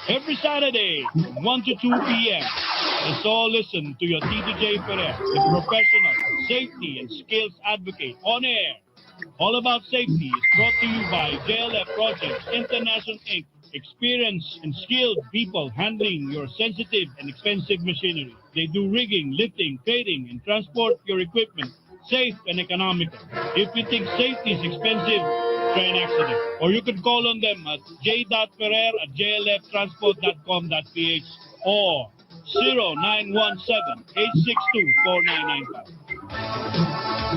Every Saturday, from 1 to 2 p.m. Let's all listen to your TDJ Ferrer, the professional safety and skills advocate on air. All About Safety is brought to you by JLF Projects International Inc. Experienced and skilled people handling your sensitive and expensive machinery. They do rigging, lifting, trading, and transport your equipment safe and economical. If you think safety is expensive, try an accident. Or you can call on them at j.ferrer@jlftransport.com.ph or 0917-862-4995.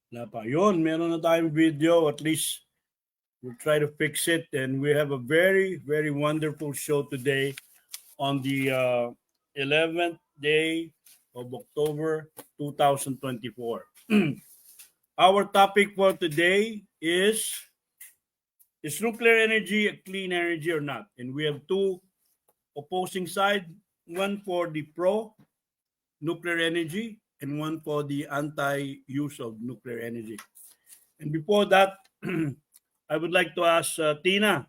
Wala pa. Yun, meron na tayong video. At least we'll try to fix it. And we have a very, very wonderful show today on the 11th day of October 2024. Our topic for today is nuclear energy a clean energy or not? And we have two opposing sides, one for the pro-nuclear energy and one for the anti-use of nuclear energy. And before that, I would like to ask Tina,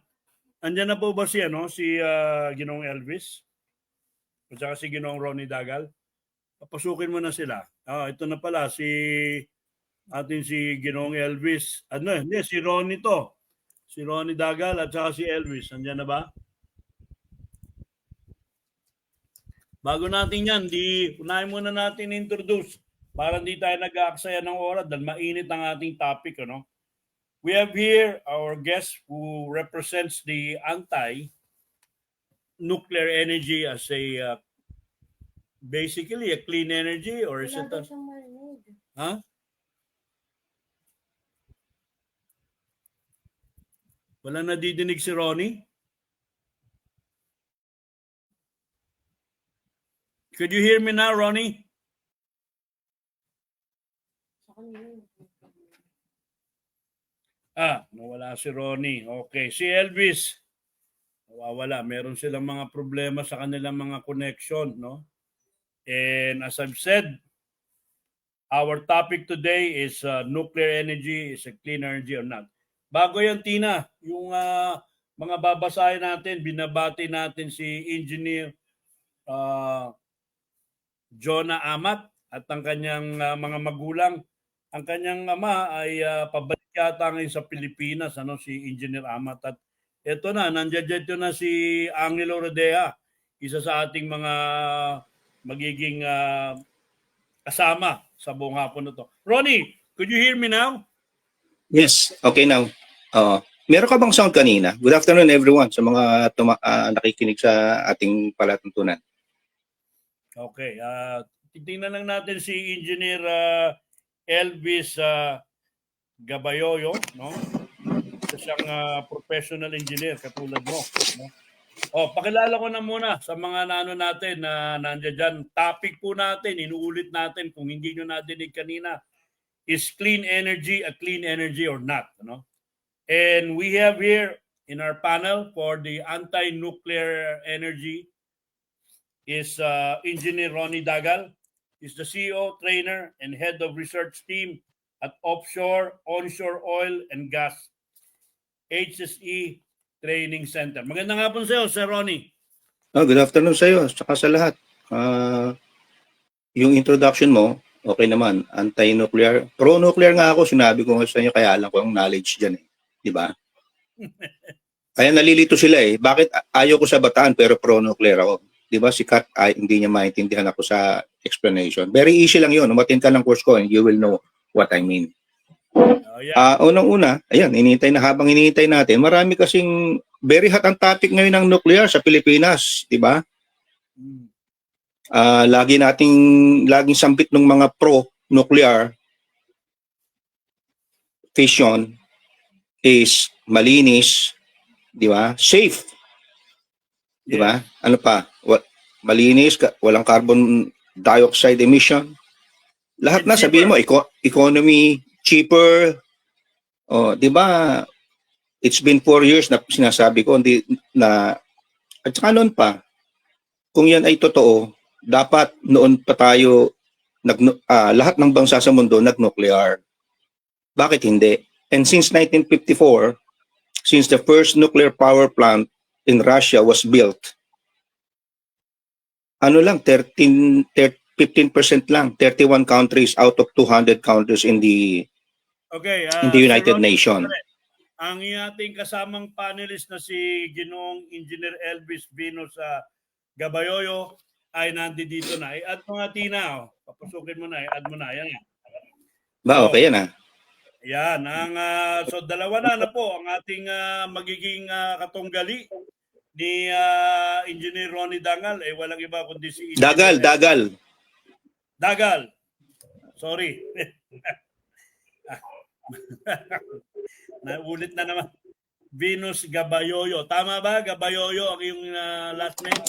andyan na po ba si Ginoong Elvis? At saka si Ginoong Ronnie Dagal? Papasukin mo na sila. Ito na pala, si Ginoong Elvis. Si Ronnie to. Si Ronnie Dagal at saka si Elvis. Andyan na ba? Bago natin yan, unahin muna natin introduce para hindi tayo nag-aaksaya ng oras dahil mainit ang ating topic. We have here our guest who represents the anti-nuclear energy as a basically a clean energy or is it Wala nadidinig si Ronnie? Could you hear me now, Ronnie? Nawala si Ronnie. Okay, si Elvis. Nawawala. Meron silang mga problema sa kanilang mga connection, no? And as I've said, our topic today is nuclear energy is a clean energy or not. Bago yan, Tina, yung mga babasahin natin, binabati natin si Engineer Jonah Amat at ang kanyang mga magulang. Ang kanyang ama ay pabalik yata ngayon sa Pilipinas, si Engineer Amat. At ito na, nandiyan na si Angelo Rodea, isa sa ating mga magiging kasama sa buong hapon na to. Ronnie, could you hear me now? Yes, okay now. Meron ka bang sound kanina? Good afternoon everyone sa mga nakikinig sa ating palatuntunan. Okay, titingnan lang natin si Engineer Elvis Gabayoyo, no? Siyang professional engineer katulad mo, no? Pakilala ko na muna sa mga natin na nandiyan dyan. Topic po natin, inuulit natin kung hindi nyo nadinig kanina, is clean energy a clean energy or not, no? And we have here in our panel for the anti-nuclear energy is Engineer Ronnie Dagal. He's the CEO, trainer, and head of research team at Offshore, Onshore Oil and Gas HSE Training Center. Magandang hapon sa iyo, Sir Ronnie. Good afternoon sa iyo, saka sa lahat. Yung introduction mo, okay naman. Anti-nuclear. Pro-nuclear nga ako, sinabi ko sa inyo, kaya alam ko ang knowledge dyan. Di ba? Kaya nalilito sila Bakit ayaw ko sa Bataan pero pro-nuclear ako? Di ba si Kat, hindi niya maintindihan ako sa explanation. Very easy lang yun. Umatin ka ng course ko and you will know what I mean. Unang-una, ayan, habang hinihintay natin, marami kasing very hot ang topic ngayon ng nuclear sa Pilipinas, di ba? Laging sambit ng mga pro-nuclear fission is malinis, di ba? Safe. Di ba? Ano pa? Malinis, walang carbon dioxide emission, Lahat na sabihin mo, economy, cheaper. Oh, 'di ba? It's been 4 years na sinasabi ko hindi na at saka noon pa. Kung 'yan ay totoo, dapat noon pa tayo lahat ng bansa sa mundo nag-nuclear. Bakit hindi? And since 1954, since the first nuclear power plant in Russia was built, ano lang 15% lang, 31 countries out of 200 countries in the United Nations. Ang ating kasamang panelist na si Ginoong Engineer Elvis Venus Gabayoyo ay nandito na. I-add mo nga, Tina. Papasukin mo na. I-add mo na. Yan. Ba, okay yan Yan. So dalawa na po ang ating magiging katunggali ni Engineer Ronnie Dangal. Walang iba kundi si Engineer Dagal. Sorry. Naulit na naman. Venus Gabayoyo. Tama ba? Gabayoyo ang yung last name?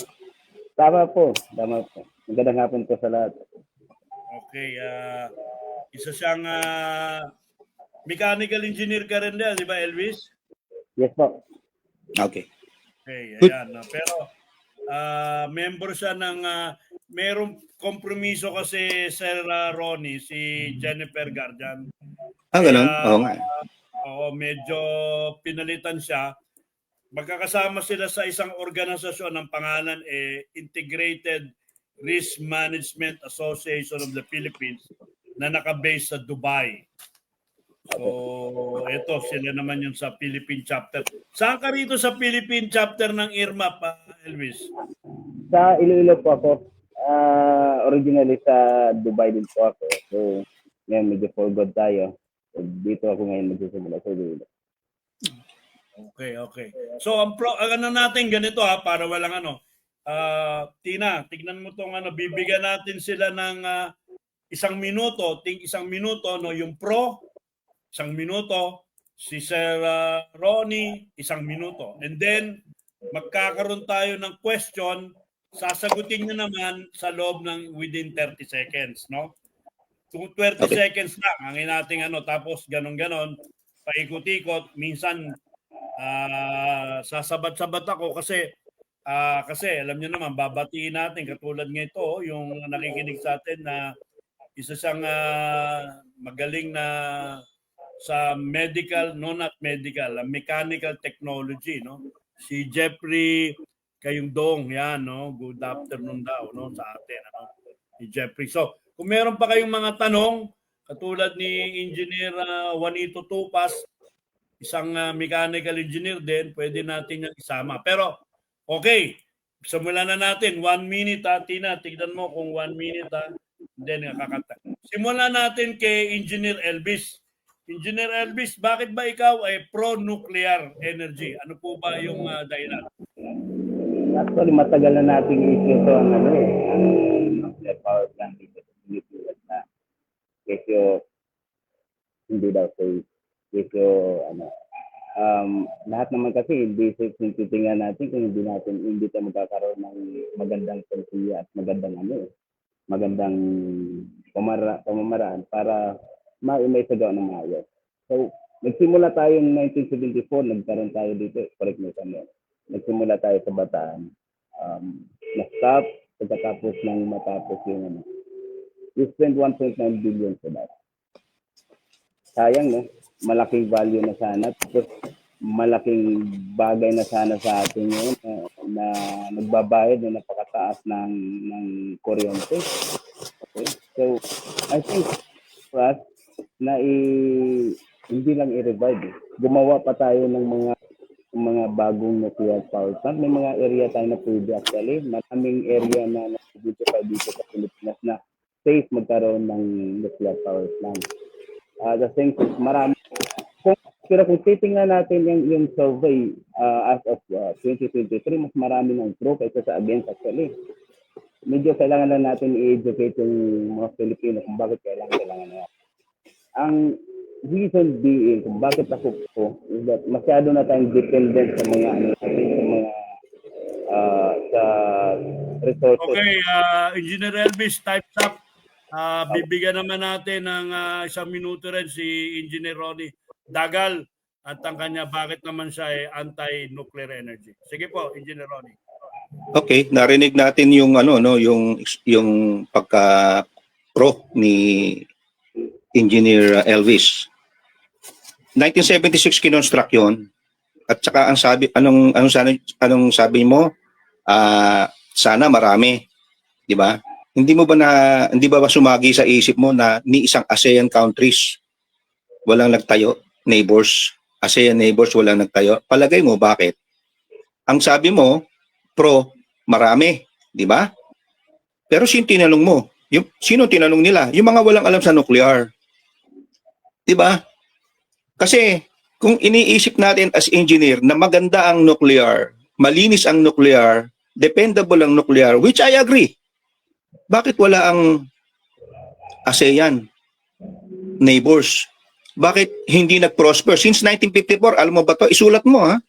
Tama po. Magandang hapon po sa lahat. Okay. Isa siyang mechanical engineer ka rin din, di ba, Elvis? Yes po. Okay. Okay, ayan. Pero member siya ng merong kompromiso kasi Sir Ronnie, si Jennifer Garjan. Ganun? Oo nga. Oo, medyo pinalitan siya. Magkakasama sila sa isang organisasyon ng pangalan Integrated Risk Management Association of the Philippines na nakabase sa Dubai. So, ito sila naman yung sa Philippine chapter. Saan ka rito sa Philippine chapter ng IRMAP, Elvis? Sa Iloilo po ako. Originally sa Dubai din po ako. So, ngayon medyo for good tayo. So, dito ako ngayon magsisimula sa Iloilo. Okay. So, ang natin ganito para walang Tina, tignan mo tong bibigyan natin sila ng isang minuto, yung pro, 1 minuto, si Sir Ronnie, 1 minuto. And then, magkakaroon tayo ng question, sasagutin nyo naman sa loob ng within 30 seconds, no? Kung 30 seconds lang, ang nating tapos ganon-ganon, paikot-ikot, minsan sasabat-sabat ako kasi alam niyo naman, babatiin natin katulad ng ito, yung nakikinig sa atin na isa siyang magaling na sa medical, not medical, mechanical technology, no? Si Jeffrey Kayungdong, yan, no? Good afternoon daw, no, sa atin, si Jeffrey. So, kung meron pa kayong mga tanong, katulad ni Engineer Juanito Tupas, isang mechanical engineer din, pwede natin yung isama. Pero, okay, simulan na natin. 1 minute, Tina, tignan mo kung 1 minute, then kakata. Simulan natin kay Engineer Elvis. Engineer Elvis, bakit ba ikaw ay pro-nuclear energy? Ano po ba yung dahilan? Actually, matagal na nating issue ito ang nuclear power plant dito sa Pilipinas na kesyo hindi daw safe. Kesyo lahat naman kasi hindi safe yung titingnan natin kung hindi tayo magkakaroon ng magandang konsiya at magandang pamamaraan para maisagawa ng maayos. So, nagsimula tayo ng 1974, nagkaroon tayo dito, correct me kami. Nagsimula tayo sa Bataan. Na-stop, pagkatapos ng matapos yung we spent 1.9 billion sa that. Sayang, no? Malaking value na sana. Tapos, malaking bagay na sana sa atin yun na nagbabayad na napakataas ng kuryente. Okay? So, I think for us, hindi lang i-revive. Gumawa pa tayo ng mga bagong nuclear power plant. May mga area tayo na pwede actually. Maraming area na nag-identify dito sa Pilipinas na safe magkaroon ng nuclear power plant. The thing is, marami. Pero kung titingnan natin yung survey as of 2023, mas marami ng pro kaysa sa against actually. Medyo kailangan lang natin i-educate yung mga Pilipino kung bakit kailangan na. Ang reason being kung bakit ako po is that masyado na tayong dependent sa mga sa resources. Okay, Engineer Elvis, types up. Bibigyan naman natin ng isang minuto rin si Engineer Ronnie Dagal at ang kanya bakit naman siya ay anti-nuclear energy. Sige po, Engineer Ronnie. Okay, narinig natin yung ano no, yung pagka pro ni Engineer Elvis. 1976 kinonstruct 'yon. At saka ang sabi anong sabi mo? Sana marami, 'di ba? Hindi ba sumagi sa isip mo na ni isang ASEAN countries walang nagtayo, neighbors, ASEAN neighbors walang nagtayo? Palagay mo bakit? Ang sabi mo pro, marami, 'di ba? Pero sino tinanong mo? Sino tinanong nila? Yung mga walang alam sa nuclear. 'Di ba? Kasi kung iniisip natin as engineer na maganda ang nuclear, malinis ang nuclear, dependable ang nuclear, which I agree. Bakit wala ang ASEAN neighbors? Bakit hindi nag-prosper? Since 1954, alam mo ba to? Isulat mo ha.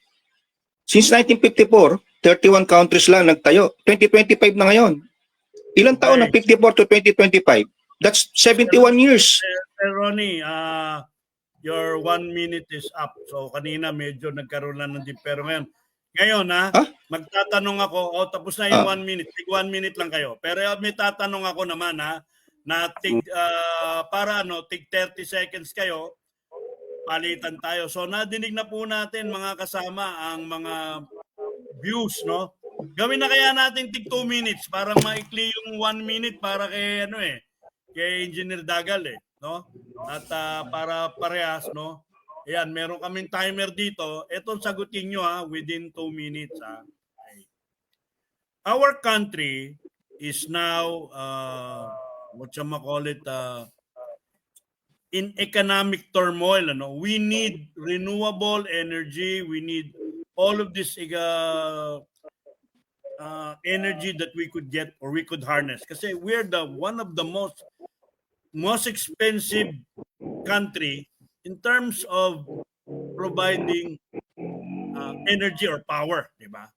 Since 1954, 31 countries lang nagtayo. 2025 na ngayon. Ilang taon ng 54 to 2025? That's 71 years. Sir Ronnie, your 1 minute is up. So kanina medyo nagkaroon lang ng pero ngayon magtatanong ako, tapos na yung 1 minute. Tig 1 minute lang kayo. Pero may tatanong ako naman na tig 30 seconds kayo, palitan tayo. So nadinig na po natin mga kasama ang mga views, no? Gawin na kaya natin tig 2 minutes para maikli yung 1 minute para kay kay Engineer Dagal no? At para parehas, no? Ayan, meron kaming timer dito. Etong sagutin nyo within 2 minutes Okay. Our country is now in economic turmoil, We need renewable energy, we need all of this energy that we could get or we could harness. Kasi we're one of the most expensive country in terms of providing energy or power, di ba?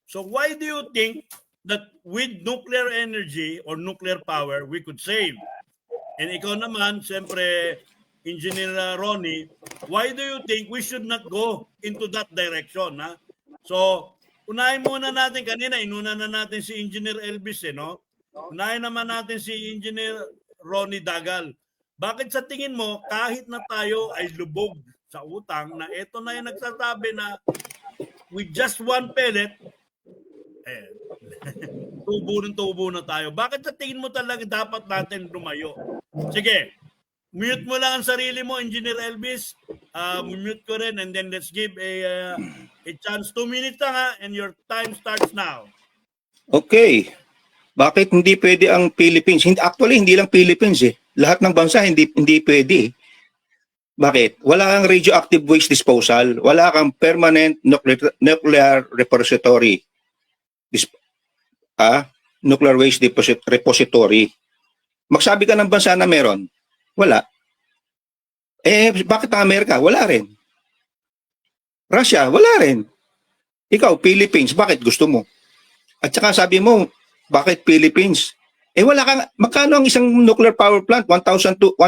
So why do you think that with nuclear energy or nuclear power we could save? And ikaw naman, siyempre, Engineer Ronnie, why do you think we should not go into that direction? So, unahin muna natin, kanina inuna na natin si Engineer Elvis, no? Unahin naman natin si Engineer Ronnie Dagal. Bakit sa tingin mo, kahit na tayo ay lubog sa utang, na ito na yung nagsasabi na with just one pellet, tubo na tayo. Bakit sa tingin mo talaga dapat natin lumayo? Sige, mute mo lang ang sarili mo, Engineer Elvis. Mute ko rin and then let's give a chance. 2 minutes lang and your time starts now. Okay. Bakit hindi pwede ang Philippines? Actually, hindi lang Philippines Lahat ng bansa hindi pwede. Bakit? Wala kang radioactive waste disposal. Wala kang permanent nuclear repository. Nuclear waste repository. Magsabi ka ng bansa na meron. Wala. Bakit ang Amerika? Wala rin. Russia? Wala rin. Ikaw, Philippines, bakit gusto mo? At saka sabi mo, bakit Philippines? Wala kang, magkano ang isang nuclear power plant? 1,200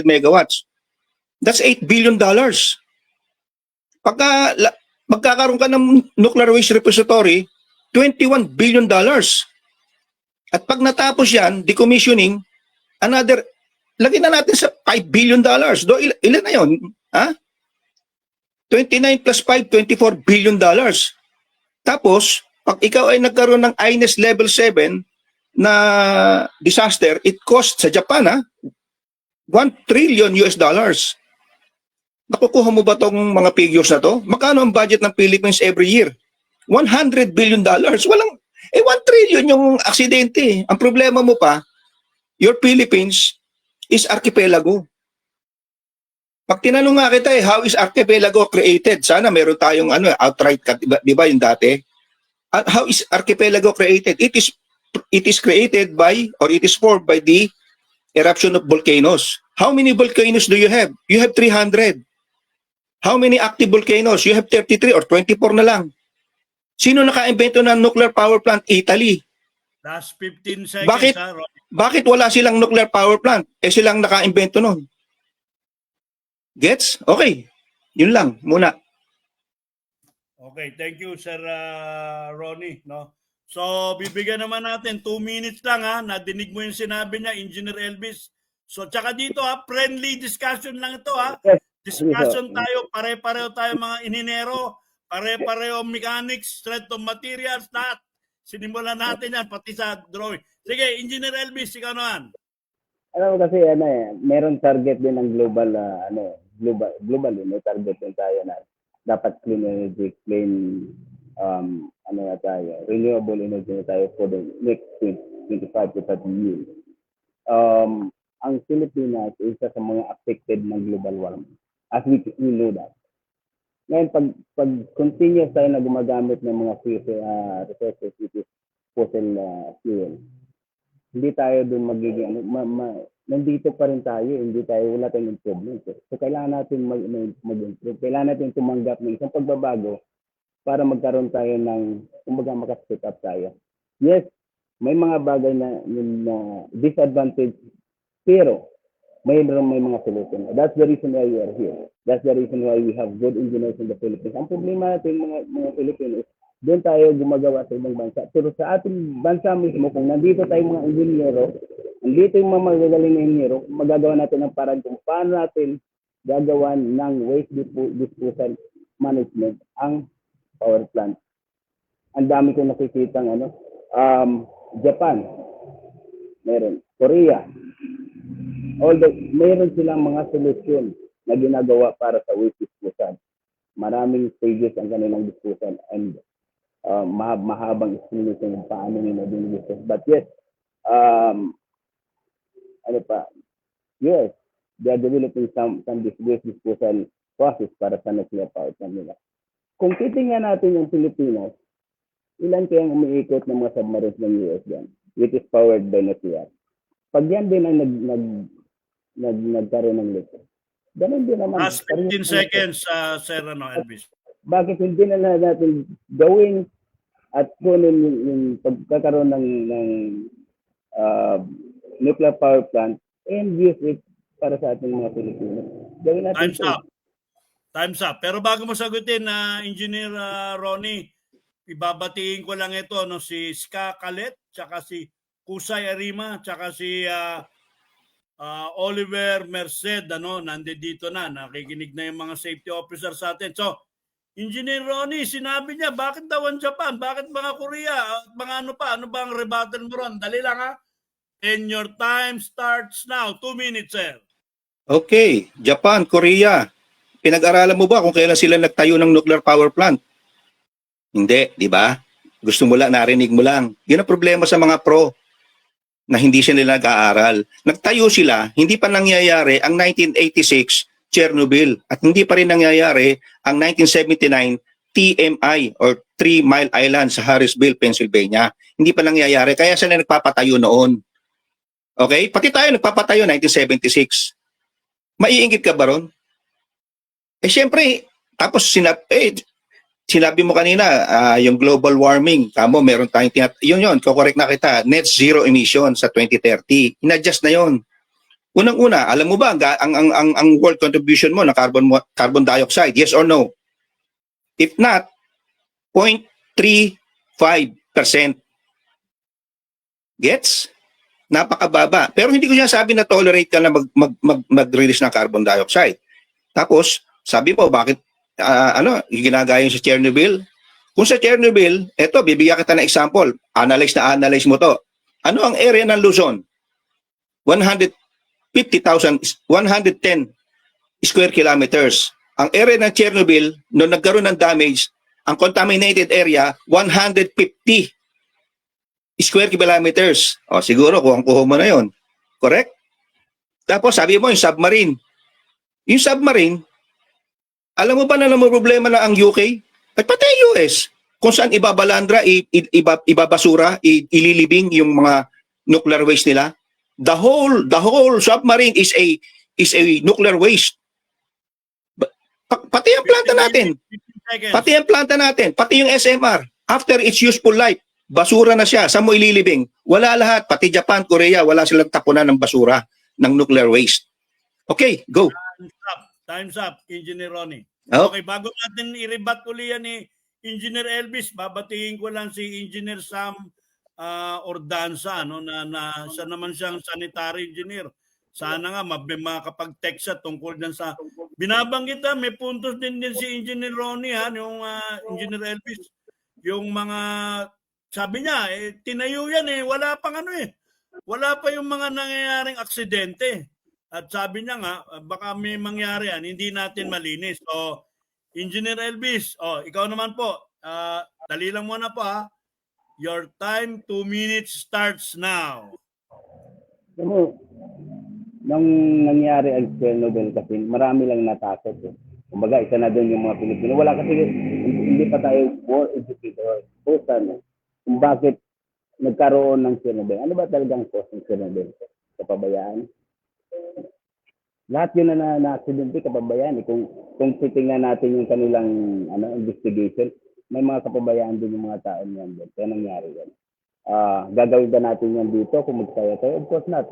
megawatts. That's $8 billion. Pagka magkakaroon ka ng nuclear waste repository, $21 billion. At pag natapos yan, decommissioning, lagyan na natin sa $5 billion. Ilan na yun? 29 plus 5, $24 billion. Tapos, pag ikaw ay nagkaroon ng INES level 7 na disaster, it costs sa Japan $1 trillion. Nakukuha mo ba tong mga figures na to? Magkano ang budget ng Philippines every year? $100 billion. Walang, 1 trillion yung aksidente. Ang problema mo pa, your Philippines is archipelago. Pag tinanong nga kita how is archipelago created? Sana meron tayong outright, di ba yung dati? How is archipelago created? It is created by, or it is formed by the eruption of volcanoes. How many volcanoes do you have? You have 300. How many active volcanoes? You have 33 or 24 na lang. Sino naka-invento ng nuclear power plant? Italy. Last 15 seconds, Bakit? ha, Ronnie? Bakit wala silang nuclear power plant? Eh silang naka-imbento nun. Gets? Okay. Yun lang muna. Okay, thank you, Sir Ronnie. No? So, bibigyan naman natin 2 minutes lang, ha. Nadinig mo yung sinabi niya, Engineer Elvis. So, tsaka dito, ha, friendly discussion lang ito, ha. Yes. Discussion tayo, pare-pareho tayo mga inhinero, pare-pareho mechanics, strength of materials, lahat. Sinimulan natin yan, pati sa drawing. Sige, Engineer Elvis, ikaw naman. Alam mo kasi meron target din ng global global may target din tayo na dapat clean energy, clean renewable energy na tayo for the next 25 to 30 years. Ang Pilipinas is isa sa mga affected ng global warming. As we know that. Ngayon, pag continuous tayo na gumagamit ng mga resources, which is fossil fuel, hindi tayo doon magiging nandito pa rin tayo, wala tayong improvement. So kailangan natin mag-improve. Kailangan natin tumanggap ng isang pagbabago para magkaroon tayo ng kumbaga maka-step up tayo. Yes, may mga bagay na disadvantage, pero may mga solution. That's the reason why we are here. That's the reason why we have good engineers in the Philippines. Ang problema natin mga Filipinos, doon tayo gumagawa sa ibang bansa. Pero sa ating bansa mismo, kung nandito tayong mga inhinyero, nandito yung mga magagaling na inhinyero, magagawa natin ng parang kung paano natin gagawan ng waste disposal management ang power plant. Ang dami kong nakikita Japan, meron, Korea, although meron silang mga solusyon na ginagawa para sa waste disposal. Maraming stages ang kanilang disposal and mahabang explanation kung paano nila dinidiscuss. But yes, yes, they are developing some waste disposal process para sa nuclear power plant nila. Kung titingnan natin yung Pilipinas, ilan kayang umiikot ng mga submarines ng US dyan, which is powered by nuclear. Pag yan din ang nagkaroon ng liquid. Ganun din naman. Last 15 seconds, Sir Elvis. Bakit hindi na natin gawin at kunin yung pagkakaroon ng nuclear power plant and use it para sa ating mga Pilipino? Gawin natin. Time's up. Pero bago mo sagutin, Engineer Ronnie, ibabatiin ko lang ito, si Ska Kalet, tsaka si Kusay Arima, tsaka si Oliver Merced, nandito na, nakikinig na yung mga safety officer sa atin. So, Engineer Ronnie, sinabi niya, bakit daw ang Japan? Bakit mga Korea? Mga ano ba ang rebuttal mo ron? Dali lang, ha? And your time starts now. 2 minutes, sir. Okay, Japan, Korea. Pinag-aralan mo ba kung kailan sila nagtayo ng nuclear power plant? Hindi, di ba? Gusto mo lang, narinig mo lang. Yun ang problema sa mga pro na hindi sila nag-aaral. Nagtayo sila, hindi pa nangyayari ang 1986 Chernobyl at hindi pa rin nangyayari ang 1979 TMI or 3 Mile Island sa Harrisville, Pennsylvania. Hindi pa nangyayari. Kaya sila nagpapatayo noon. Okay? Pati tayo nagpapatayo 1976. Maiinggit ka ba ron? Siyempre, tapos sinabi mo kanina, yung global warming, kamo meron tayong yun, correct na kita, net zero emission sa 2030. In-adjust na yun. Unang-una, alam mo ba ang world contribution mo na carbon dioxide? Yes or no? If not, 0.35%. Gets? Napakababa. Pero hindi ko sinasabi na tolerate ka na mag-release ng carbon dioxide. Tapos, sabi mo, bakit ginagaya yung sa Chernobyl? Kung sa Chernobyl, eto, bibigyan kita ng example. Analyze mo to. Ano ang area ng Luzon? 110 square kilometers. Ang area ng Chernobyl, nung nagkaroon ng damage, ang contaminated area, 150 square kilometers. O, siguro, kuha mo na yon. Correct? Tapos, sabi mo, yung submarine. Yung submarine, alam mo ba na may problema na ang UK? At pati US. Kung saan ibabalandra, ibabasura, ililibing yung mga nuclear waste nila. The whole submarine is a nuclear waste. Pati ang planta natin. Pati yung SMR, after its useful life, Basura na siya. Saan mo ililibing? Wala lahat. Pati Japan, Korea, wala silang tapunan ng basura, ng nuclear waste. Okay, go. Time's up, Engineer Ronnie. Oh. Okay, bago natin i-rebut uli yan ni Engineer Elvis, babatiin ko lang si Engineer Sam Ordanza, no, na siya naman siyang sanitary engineer. Sana nga makapag-text siya tungkol dyan sa binabanggit may puntos din si Engineer Ronnie, yung Engineer Elvis. Yung mga, sabi niya, tinayo yan wala pang wala pa yung mga nangyayaring aksidente. At sabi niya nga, baka may mangyari yan, hindi natin malinis. So, Engineer Elvis, ikaw naman po, dali lang muna po Your time, 2 minutes starts now. Nang nangyari ang Chernobyl kasi marami lang natakot. Kumbaga, isa na doon yung mga Pilipino. Wala kasi, hindi pa tayo war educator. Kung bakit nagkaroon ng Chernobyl. Ano ba talagang cause ng Chernobyl? Kapabayaan? Lahat yun na na-accidente, kapabayaan. Kung titingnan natin yung kanilang investigation, may mga kapabayaan din yung mga tao niyan doon. Kaya nangyari yan. Gagawin ba natin yan dito kung magkaya tayo? Of course not.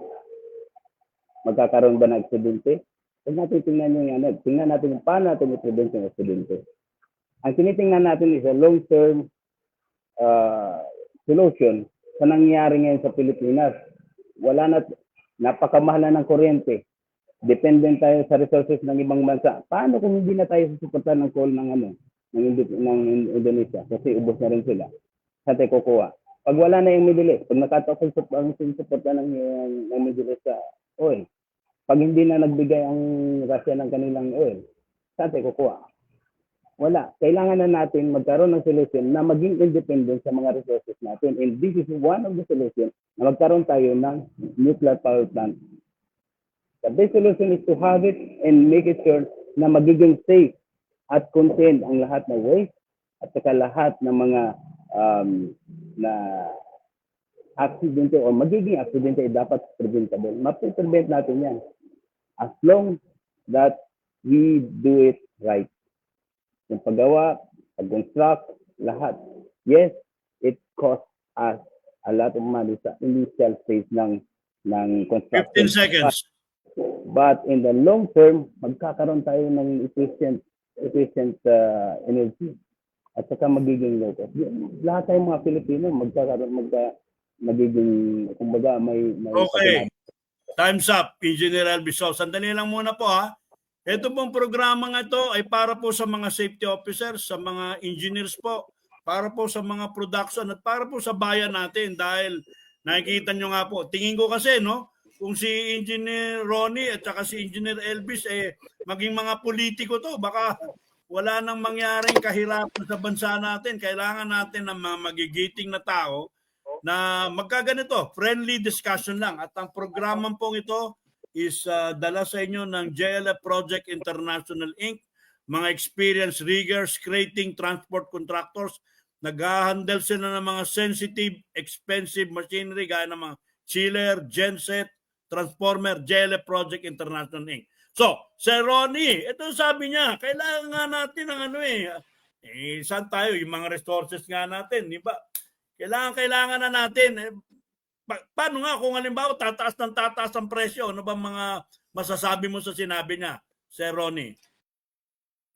Magkakaroon ba ng aksidente? Huwag natin tingnan yung tingnan natin kung paano natin i-prevent yung aksidente. Ang tinitingnan natin is a long-term solution sa nangyari ngayon sa Pilipinas. Napakamahal na ng kuryente. Dependent tayo sa resources ng ibang bansa. Paano kung hindi na tayo susuportahan ng coal ng Indonesia? Kasi ubos na rin sila. Saan tayo kukuha? Pag wala na yung Middle East, pag nakataon ang susuportahan ng Middle East sa oil, pag hindi na nagbigay ang Russia ng kanilang oil, saan tayo kukuha? Wala. Kailangan na natin magkaroon ng solution na maging independent sa mga resources natin. And this is one of the solutions na magkaroon tayo ng nuclear power plant. The best solution is to have it and make it sure na magiging safe at contained ang lahat ng waste at saka lahat ng mga na aksidente o magiging aksidente ay dapat preventable. Mapiprevent natin yan as long that we do it right. Yung paggawa, pag-construct, lahat. Yes, it costs us a lot of money sa initial phase ng construction. 15 seconds. But in the long term, magkakaroon tayo ng efficient energy at saka magiging low cost. Lahat tayong mga Pilipino magiging, kumbaga, may Okay. Time's up, Engineer Elvis. So, sandali lang muna po Ito pong programa nga ito ay para po sa mga safety officers, sa mga engineers po, para po sa mga production at para po sa bayan natin dahil nakikita nyo nga po. Tingin ko kasi, kung si Engineer Ronnie at saka si Engineer Elvis maging mga politiko to, baka wala nang mangyaring kahirapan sa bansa natin. Kailangan natin ng mga magigiting na tao na magkaganito, friendly discussion lang. At ang programang pong ito is dala sa inyo ng JLF Project International Inc., mga experienced riggers, creating transport contractors, nag-handle sila ng mga sensitive, expensive machinery gaya ng mga chiller, genset, transformer, JLF Project International Inc. So, Sir Ronnie, ito sabi niya, kailangan nga natin ng saan tayo? Yung mga resources nga natin, di ba? Kailangan na natin. Paano nga kung halimbawa tataas ang presyo? Ano ba mga masasabi mo sa sinabi niya, Sir Ronnie?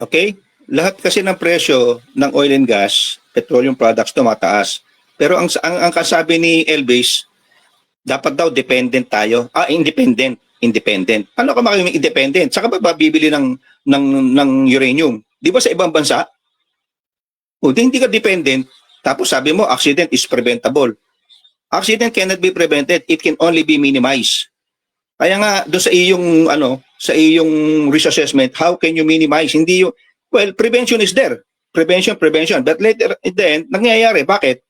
Okay? Lahat kasi ng presyo ng oil and gas, petroleum products tumataas. Pero ang kasabi ni Elvis, dapat daw dependent tayo. Independent. Paano ka magiging independent? Saka ba bibili ng uranium? Di ba sa ibang bansa? O hindi ka dependent, tapos sabi mo accident is preventable. Accident cannot be prevented. It can only be minimized. Kaya nga doon sa iyong risk assessment, how can you minimize? Hindi yung, prevention is there. Prevention. But later then, nangyayari. Bakit?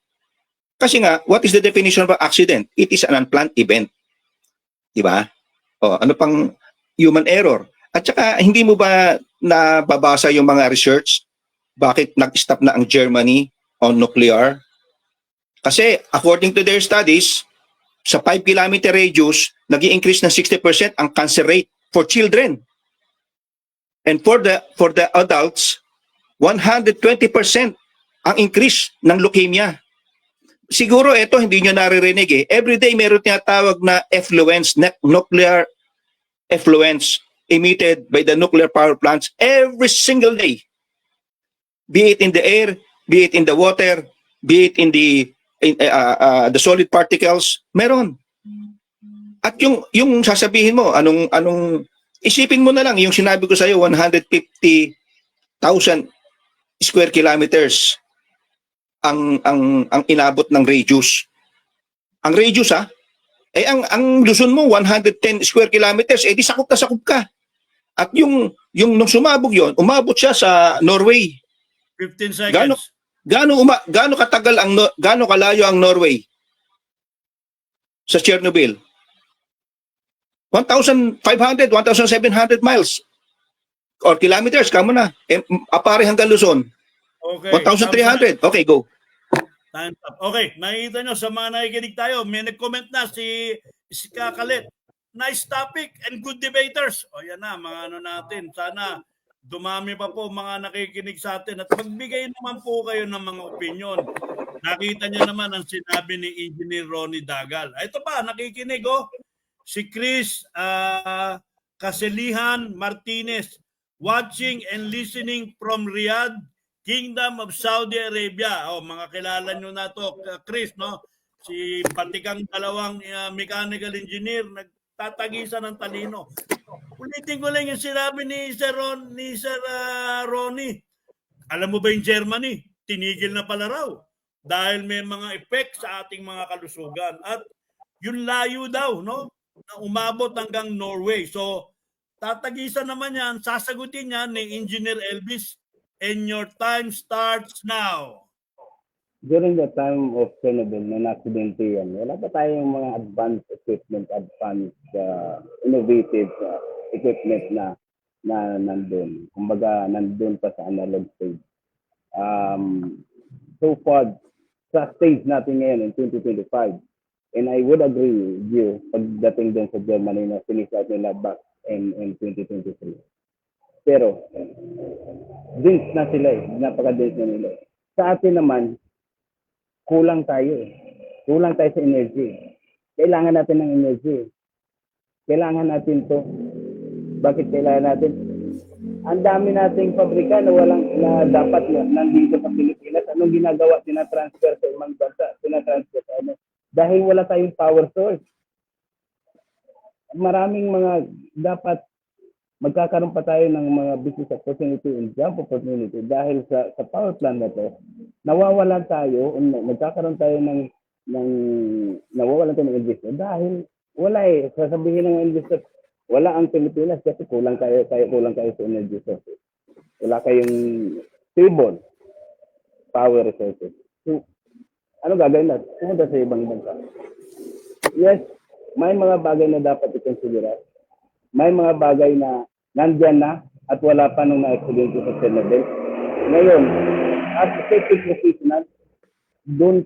Kasi nga, what is the definition of an accident? It is an unplanned event. Diba? Ano pang human error? At saka, hindi mo ba nababasa yung mga research? Bakit nag-stop na ang Germany on nuclear? Kasi according to their studies, sa 5-kilometer radius, nag-i-increase ng 60% ang cancer rate for children. And for the adults, 120% ang increase ng leukemia. siguro ito hindi nyo naririnig eh. Every day meron tinatawag na effluence, nuclear effluence emitted by the nuclear power plants every single day. Be it in the air, be it in the water, be it in the solid particles, meron. At yung sasabihin mo, anong isipin mo na lang yung sinabi ko sa iyo 150,000 square kilometers ang inabot ng radius. Ang radius ang Luzon mo 110 square kilometers, di sakop na sakop ka. At yung nung sumabog yon, umabot siya sa Norway. 15 seconds. Gaano katagal gaano kalayo ang Norway sa Chernobyl? 1,500, 1,700 miles or kilometers, kamo na. Apare hanggang Luzon. Okay. 1,300. Okay, go. Time up. Okay, nakikita nyo sa mga nakikinig tayo, may nag-comment na si Iska Kalit. Nice topic and good debaters. O yan na, mga ano natin. Sana dumami pa po mga nakikinig sa atin at magbigay naman po kayo ng mga opinion. Nakita niyo naman ang sinabi ni Engineer Ronnie Dagal. Ito pa, nakikinig si Chris Kaselihan Martinez, watching and listening from Riyadh, Kingdom of Saudi Arabia. Mga kilala nyo na to, Chris, no? Si patikang dalawang mechanical engineer, nagtatagisan ng talino. Ulitin ko lang yung sinabi ni Sir Ronnie. Alam mo ba yung Germany? Tinigil na pala raw dahil may mga effect sa ating mga kalusugan. At yung layo daw, no? Na umabot hanggang Norway. So, tatagisan naman yan, sasagutin yan ni Engineer Elvis. And your time starts now. During the time of Chernobyl, na aksidente yan, wala pa tayong mga advanced equipment, innovative equipment na nandun. Kumbaga, nandun pa sa analog stage. So far, sa stage natin ngayon in 2025, and I would agree with you, pagdating din sa Germany na finish out nila back in 2023. Pero, dense na sila napaka-dense na nila. Sa atin naman, kulang tayo Kulang tayo sa energy. Kailangan natin ng energy. Kailangan natin to. Bakit kailangan natin? Ang dami nating pabrika na dapat nandito sa Pilipinas. Anong ginagawa? Tinatransfer sa ibang bansa. Tinatransfer sa ano. Dahil wala tayong power source. Maraming mga dapat magkakaroon pa tayo ng mga business opportunity and job opportunity dahil sa power plant na to, nawawalan tayo, magkakaroon tayo ng nawawalan tayo ng investor dahil wala sasabihin ng investor, wala ang Pilipinas kasi kulang kayo sa energy sources. Wala kayong stable power resources. So, ano gagawin natin? Pumunta sa ibang bansa. Yes, may mga bagay na dapat i-consider. May mga bagay na nandyan na at wala pa nung na-experience sa Chernobyl. Ngayon, as a safety professional, doon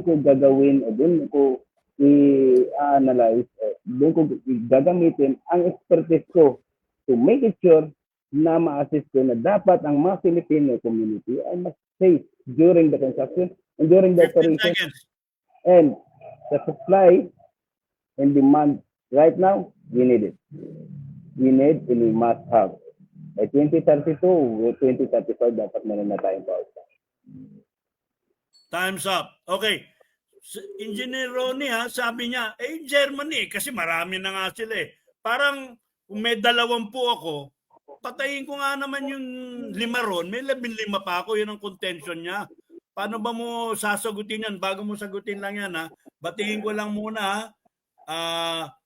ko gagawin o doon ko i-analyze, doon ko gagamitin ang expertise ko to make it sure na ma-assist ko na dapat ang mga Filipino community ay mas safe during the construction and during the operation. And the supply and demand right now, we need it. We need and we must have. By 2032 or 2035, dapat meron na tayong power. Time's up. Okay. Engineer Ronnie, sabi niya, Germany, kasi marami na nga sila Parang kung may 20 ako, patayin ko nga naman yung 5 ron, may 15 pa ako, yun ang contention niya. Paano ba mo sasagutin yan? Bago mo sagutin lang yan, batiin ko lang muna,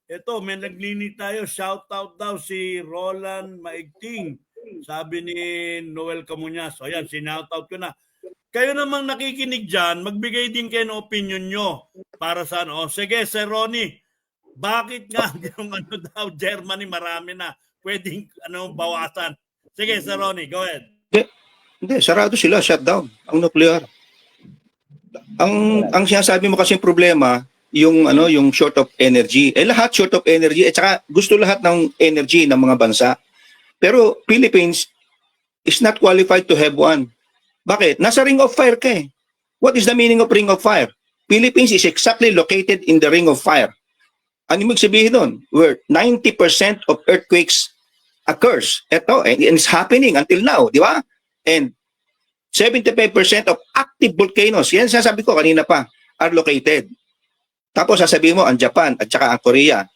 ito, may naglinig tayo. Shout out daw si Roland Maigting. Sabi ni Noel Camuñas. So, ayan, sinout out ko na. Kayo namang nakikinig dyan, magbigay din kayo ng opinion nyo para sa ano. Sige, Sir Ronnie, bakit nga yung Germany marami na pwedeng bawasan? Sige, Sir Ronnie, go ahead. Hindi, sarado sila, shutdown, ang nuclear. Ang sinasabi mo kasi problema, yung short of energy. Lahat short of energy at saka gusto lahat ng energy ng mga bansa. Pero Philippines is not qualified to have one. Bakit? Nasa ring of fire ka What is the meaning of ring of fire? Philippines is exactly located in the ring of fire. Ano ibig sabihin nun? Where 90% of earthquakes occurs. Ito, and it's happening until now, di ba? And 75% of active volcanoes, yan sasabi ko kanina pa, are located. Tapos sasabihin mo, ang Japan at saka ang Korea.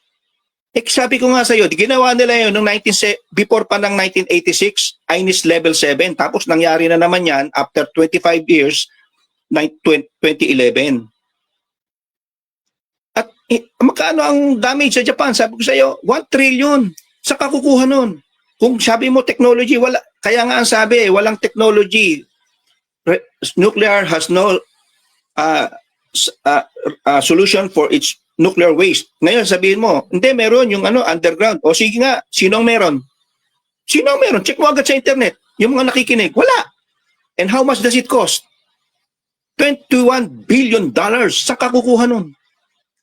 Sabi ko nga sa iyo, ginawa nila yun before pa ng 1986, INES level 7. Tapos nangyari na naman yan after 25 years, 2011. At magkano ang damage sa Japan? Sabi ko sa iyo, 1 trillion. Sa kakukuha nun. Kung sabi mo technology, wala. Kaya nga ang sabi, walang technology. Nuclear has no solution for its nuclear waste. Ngayon sabihin mo, hindi, meron yung underground. O sige nga, sinong meron? Sinong meron? Check mo agad sa internet. Yung mga nakikinig, wala. And how much does it cost? $21 billion. Sa kakukuha nun.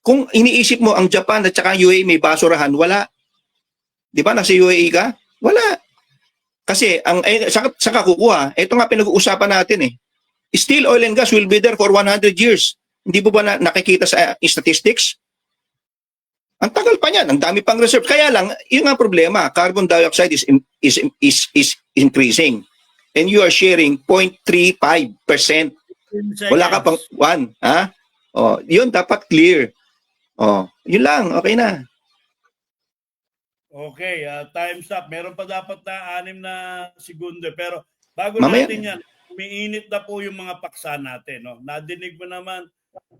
Kung iniisip mo ang Japan at saka UAE may basurahan, wala. Di ba? Nasa UAE ka? Wala. Kasi sa kakukuha, ito nga pinag-uusapan natin eh. Still oil and gas will be there for 100 years. Hindi mo ba nakikita sa statistics? Ang tagal pa niyan, ang dami pang reserve. Kaya lang, yun ang problema. Carbon dioxide is increasing. And you are sharing 0.35%. Wala ka pang 1. Ha? Oh, yun dapat clear. Oh, yun lang, okay na. Okay, time's up. Meron pa dapat na 6 na segundo. Pero bago Mamaya. natin yan, umiinit na po yung mga paksa natin. No? Nadinig mo naman,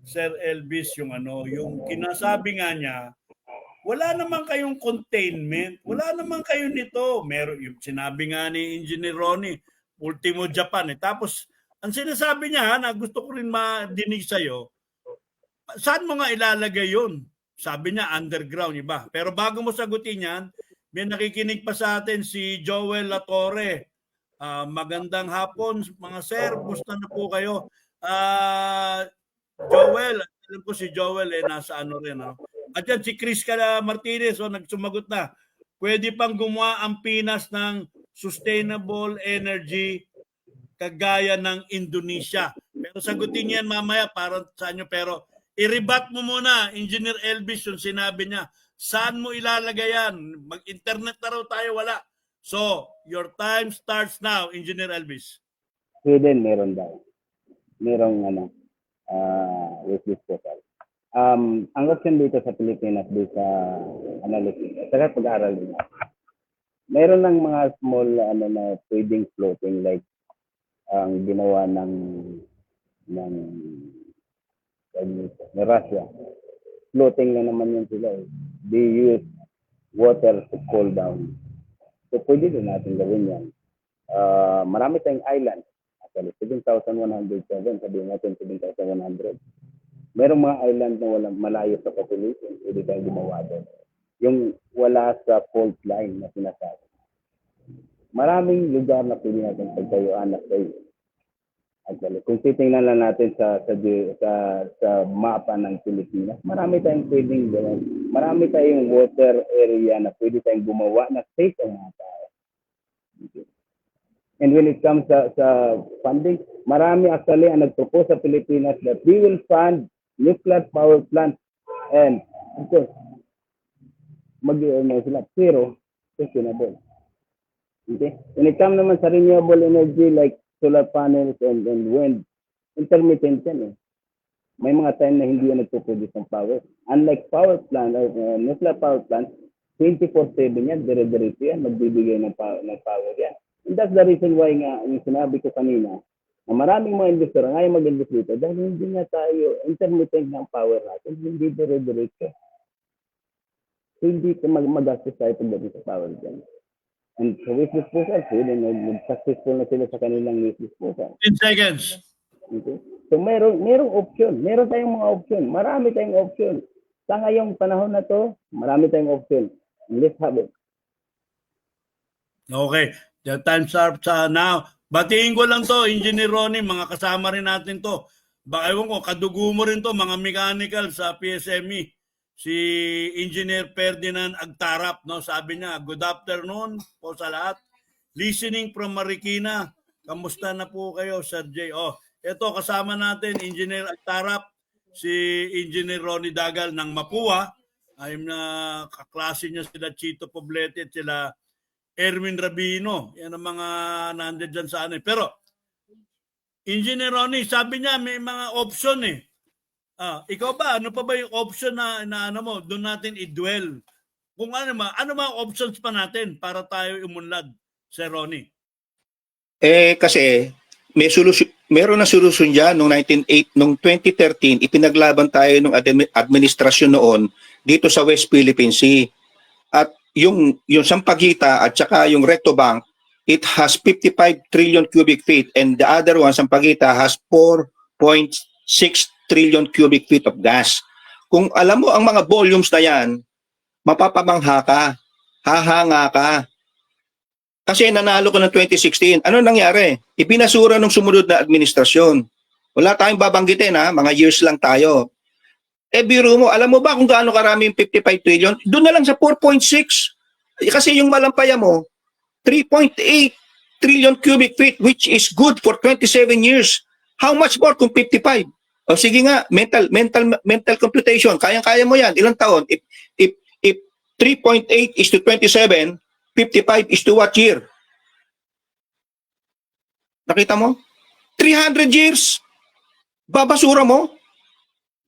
Sir Elvis, yung kinasabi nga niya, wala naman kayong containment. Wala naman kayo nito. Meron yung sinabi nga ni Engineer Ronnie, ultimo Japan. Tapos, ang sinasabi niya, na gusto ko rin madinig sa'yo, saan mo nga ilalagay yun? Sabi niya, underground, iba. Pero bago mo sagutin yan, may nakikinig pa sa atin si Joel Latorre. Magandang hapon, mga sir. Musta na po kayo? Joel, alam ko si Joel nasa rin. No? At yan, si Chris Martinez, nagsumagot na. Pwede pang gumawa ang Pinas ng sustainable energy kagaya ng Indonesia. Pero sagutin yan mamaya para sa inyo. Pero i-rebat mo muna, Engineer Elvis, yung sinabi niya. Saan mo ilalagay yan? Mag-internet na raw tayo, wala. So, your time starts now, Engineer Elvis. Sweden, meron daw. Merong wishlist portal. Ang option dito sa Pilipinas, dito sa analysis, at pag-aaral din. Meron ng mga small na trading floating like ang ginawa ng Russia. Floating na naman yun sila. They use water to cool down. So pwede din natin gawin yan. Marami tayong island. Actually, 7,107. Sabihin natin 7,100. Merong mga island na walang malayo sa population. Pwede tayong gumawa doon. Yung wala sa fault line na sinasabi. Maraming lugar na pwede natin pagtayuan na kayo. Actually, kung titingnan lang natin sa mapa ng Pilipinas, marami tayong pwedeng gawin. Marami tayong water area na pwede tayong gumawa na safe ang mga tao. Okay. And when it comes sa funding, marami actually ang nagpropose sa Pilipinas that we will fund nuclear power plants. And of course, mag-i-earn sila, pero sustainable. Okay? When it comes naman sa renewable energy like solar panels and wind, intermittent yan eh. May mga time na hindi yan nagpo-produce ng power. Unlike power plant, nuclear power plant, 24/7 yan, dire-diretso yan, magbibigay ng power yan. And that's the reason why nga, yung sinabi ko kanina, na maraming mga investor ang ayaw mag-invest dito dahil hindi nga tayo intermittent ng power natin, hindi dire-diretso. Hindi mag-access tayo pagdating sa power dyan. And sa wishlist proposal, nag-successful na sila sa kanilang wishlist proposal. 10 seconds. Okay? So merong option. Meron tayong mga option. Marami tayong option. Sa ngayong panahon na to, marami tayong option. Let's have it. Okay. The time's up now. Batiin ko lang to, Engineer Ronnie, mga kasama rin natin to. Baka ewan ko, kadugo mo rin to, mga mechanical sa PSME. Si Engineer Ferdinand Agtarap, no, sabi niya, good afternoon po sa lahat. Listening from Marikina. Kamusta na po kayo, Sir J? Ito kasama natin, Engineer Agtarap. si Engineer Ronnie Dagal ng Mapua. Ay na kaklase niya sila Chito Poblete at sila Erwin Rabino. Yan ang mga nandiyan dyan sa ano. Pero, Engineer Ronnie, sabi niya may mga option eh. Ikaw ba, ano pa ba yung option na ano mo, doon natin i-dwell? Kung ano mga options pa natin para tayo umunlad, Sir Ronnie? Kasi meron na solusyon diyan noong 2013 ipinaglaban tayo ng administrasyon noon dito sa West Philippine Sea. At yung Sampaguita at saka yung Recto Bank, it has 55 trillion cubic feet and the other one, Sampaguita, has 4.6 trillion cubic feet of gas. Kung alam mo ang mga volumes na yan, mapapamangha ka, hahanga ka. Kasi nanalo ko ng 2016. Ano nangyari? Ipinasura ng sumunod na administrasyon. Wala tayong babanggitin mga years lang tayo. Biro mo, alam mo ba kung gaano karami yung 55 trillion? Doon na lang sa 4.6. Kasi yung malampaya mo, 3.8 trillion cubic feet, which is good for 27 years. How much more kung 55? O sige nga, mental computation. Kayang-kaya mo yan. Ilang taon? If 3.8 is to 27, 55 is to what year? Nakita mo? 300 years. Babasura mo.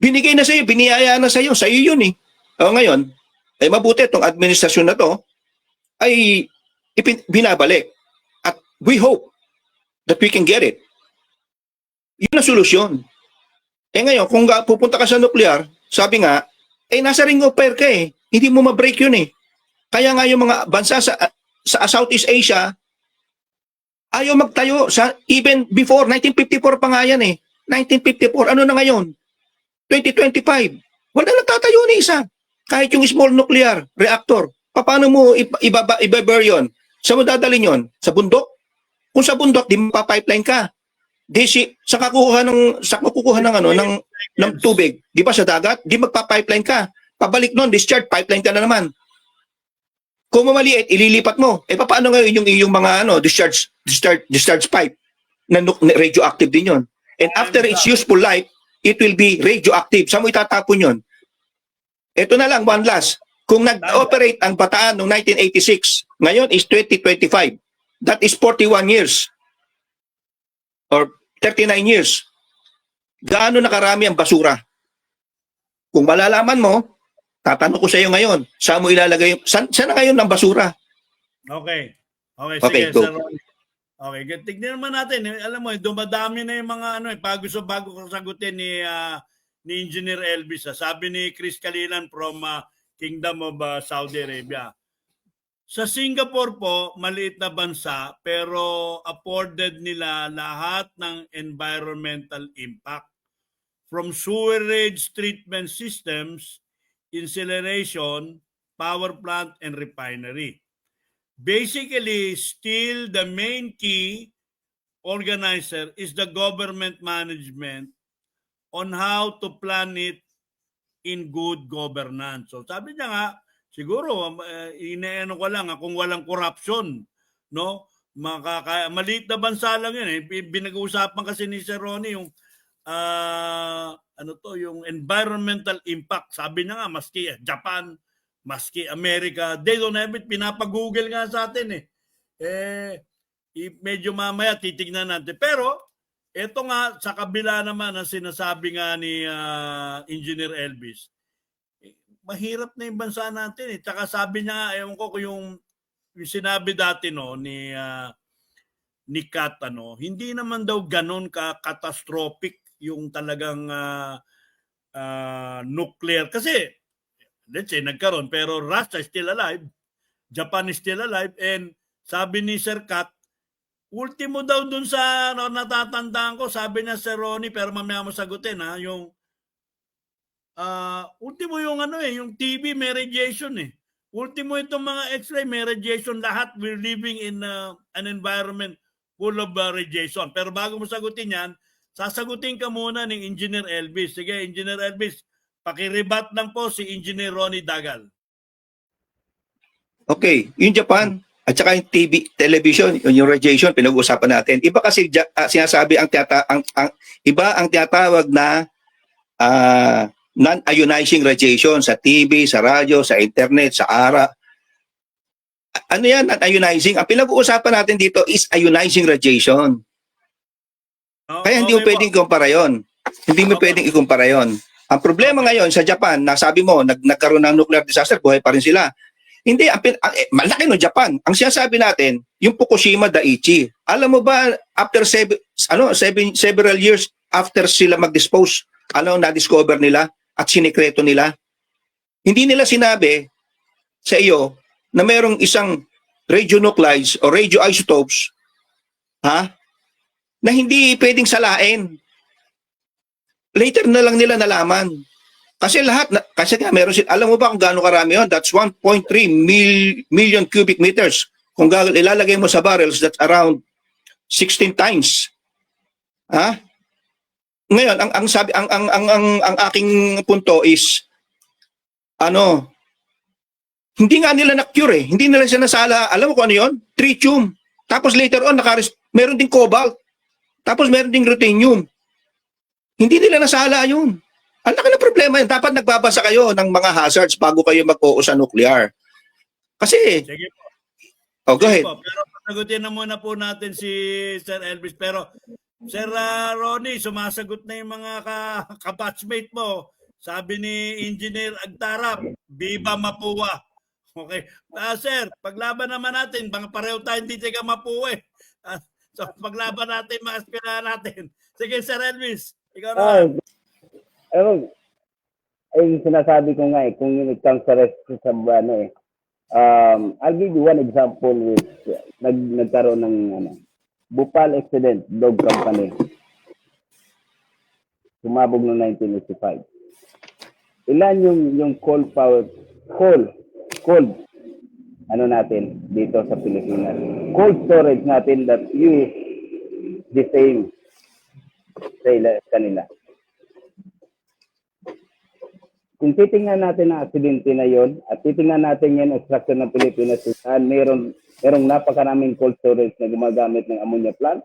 Binigay na sa'yo, biniyaya na sa'yo. Sa'yo yun eh. O ngayon, ay mabuti itong administrasyon na to ay binabalik. At we hope that we can get it. Yun ang solusyon. Ngayon, kung pupunta ka sa nuclear, sabi nga, nasa ring of fire ka eh. Hindi mo ma-break yun eh. Kaya nga yung mga bansa sa Southeast Asia, ayaw magtayo. Even before, 1954 pa nga yan eh. 1954, ano na ngayon? 2025. Wala na tatayo ni isa. Kahit yung small nuclear reactor. Paano mo ibaba yun? Saan mo dadalhin yun? Sa bundok? Kung sa bundok, di mapapipeline ka. Sa kukuha ng tubig, di ba sa dagat? Di magpa-pipeline ka. Pabalik nun, discharge, pipeline ka na naman. Kung mamaliit, ililipat mo. Paano ngayon yung iyong mga discharge pipe na radioactive din yun? And after its useful life, it will be radioactive. Saan mo itatapon yun? Ito na lang, one last. Kung nag-operate ang Bataan noong 1986, ngayon is 2025. That is 41 years. Or 39 years. Gaano nakarami ang basura? Kung malalaman mo, tatanong ko sa iyo ngayon, saan mo ilalagay? Saan na ngayon ang basura? Okay. Okay, Sige, go. Sir Ronnie. Okay, tignan naman natin. Alam mo, dumadami na yung mga bago ko sagutin ni Engineer Elvis. Sabi ni Chris Kalinan from Kingdom of Saudi Arabia. Sa Singapore po, maliit na bansa, pero afforded nila lahat ng environmental impact. From sewerage treatment systems, incineration, power plant, and refinery. Basically, still the main key organizer is the government management on how to plan it in good governance. So sabi niya nga, siguro, inaano ko lang, kung walang corruption, no? Maliit na bansa lang yun. Binag-uusapan kasi ni Sir Ronnie yung yung environmental impact. Sabi niya nga, maski Japan, maski America, they don't have it. Pinapag-google nga sa atin eh. Medyo mamaya titignan natin. Pero, ito nga, sa kabila naman ang sinasabi nga ni Engineer Elvis, mahirap na yung bansa natin eh. Tsaka sabi niya, ewan ko kung yung sinabi dati ni Kat, hindi naman daw ganon ka-catastrophic yung talagang nuclear. Kasi, let's say, nagkaroon, pero Russia is still alive, Japan is still alive, and sabi ni Sir Kat, ultimo daw dun sa natatandaan ko, sabi niya Sir Ronnie, pero mamaya mo sagutin yung ultimo yung yung TV may radiation eh. Ultimo itong mga X-ray may radiation, lahat we're living in an environment full of radiation. Pero bago mo sagutin yan, sasagutin ka muna ng Engineer Elvis. Sige, Engineer Elvis, pakiribat lang po si Engineer Ronnie Dagal. Okay, yung Japan at saka yung television, yung radiation, pinag-uusapan natin. Iba kasi sinasabi iba ang tinatawag na non-ionizing radiation sa TV, sa radyo, sa internet, sa ara. Ano yan, non-ionizing? Ang pinag-uusapan natin dito is ionizing radiation. Kaya hindi mo Okay po. pwedeng ikumpara yun. Hindi mo pwedeng ikumpara yun. Ang problema ngayon sa Japan, nasabi mo, nagkaroon ng nuclear disaster, buhay pa rin sila. Hindi, malaki no Japan. Ang sinasabi natin, yung Fukushima Daiichi. Alam mo ba, after several years after sila mag-dispose, na-discover nila at sinikreto nila? Hindi nila sinabi sa iyo na mayroong isang radionuclides o radioisotopes na hindi pwedeng salain. Later na lang nila nalaman. Kasi kasi nga meron sila, alam mo ba kung gaano karami yun? That's 1.3 million cubic meters. Kung ilalagay mo sa barrels, that's around 16 times. Ngayon, ang aking punto is hindi nga nila na-cure eh. Hindi nila siya nasala. Alam mo kung ano yun? Tritium. Tapos later on, meron ding cobalt. Tapos meron ding ruthenium. Hindi nila nasala yun. Ang laki ng problema yun. Dapat nagbabasa kayo ng mga hazards bago kayo mag-oo sa nuclear. Kasi... Sige po. Oh, go ahead. Po, pero pasagutin na muna po natin si Sir Elvis. Pero Sir Ronnie, sumasagot na yung mga kabatchmate mo. Sabi ni Engineer Agtarap, Viva Mapua. Okay. Sir, paglaban naman natin, pareho tayo hindi taga Mapua eh. So paglaban natin, mga aspirahan natin. Sige, Sir Elvis, ikaw na. Ay sinasabi ko nga kung it comes sa I'll give you one example with nagkaroon ng Bhopal accident, dog company. Sumabog noong 1985. Ilan yung coal natin dito sa Pilipinas. Cold storage natin that use the same kanila. Kung titingnan natin ang aksidente na yon at titingnan natin yung extraction ng Pilipinas, merong napakaraming cold storage na gumagamit ng ammonia plant.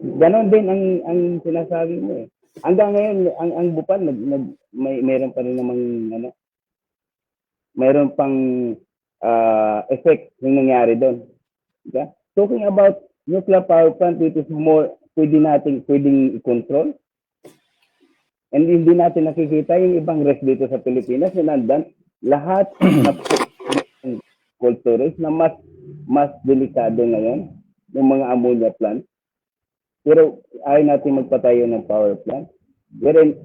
Ganon din ang sinasabi mo eh. Hanggang ngayon, ang Bhopal, meron pa rin namang, meron pang effect yung nangyari doon. Okay? Talking about nuclear power plant, it is more, pwedeng i-control. And hindi natin nakikita yung ibang rest dito sa Pilipinas na nandan lahat ng cold storage na mas delikado ngayon, yung mga ammonia plant. Pero ayaw natin magpatayo ng power plant. Wherein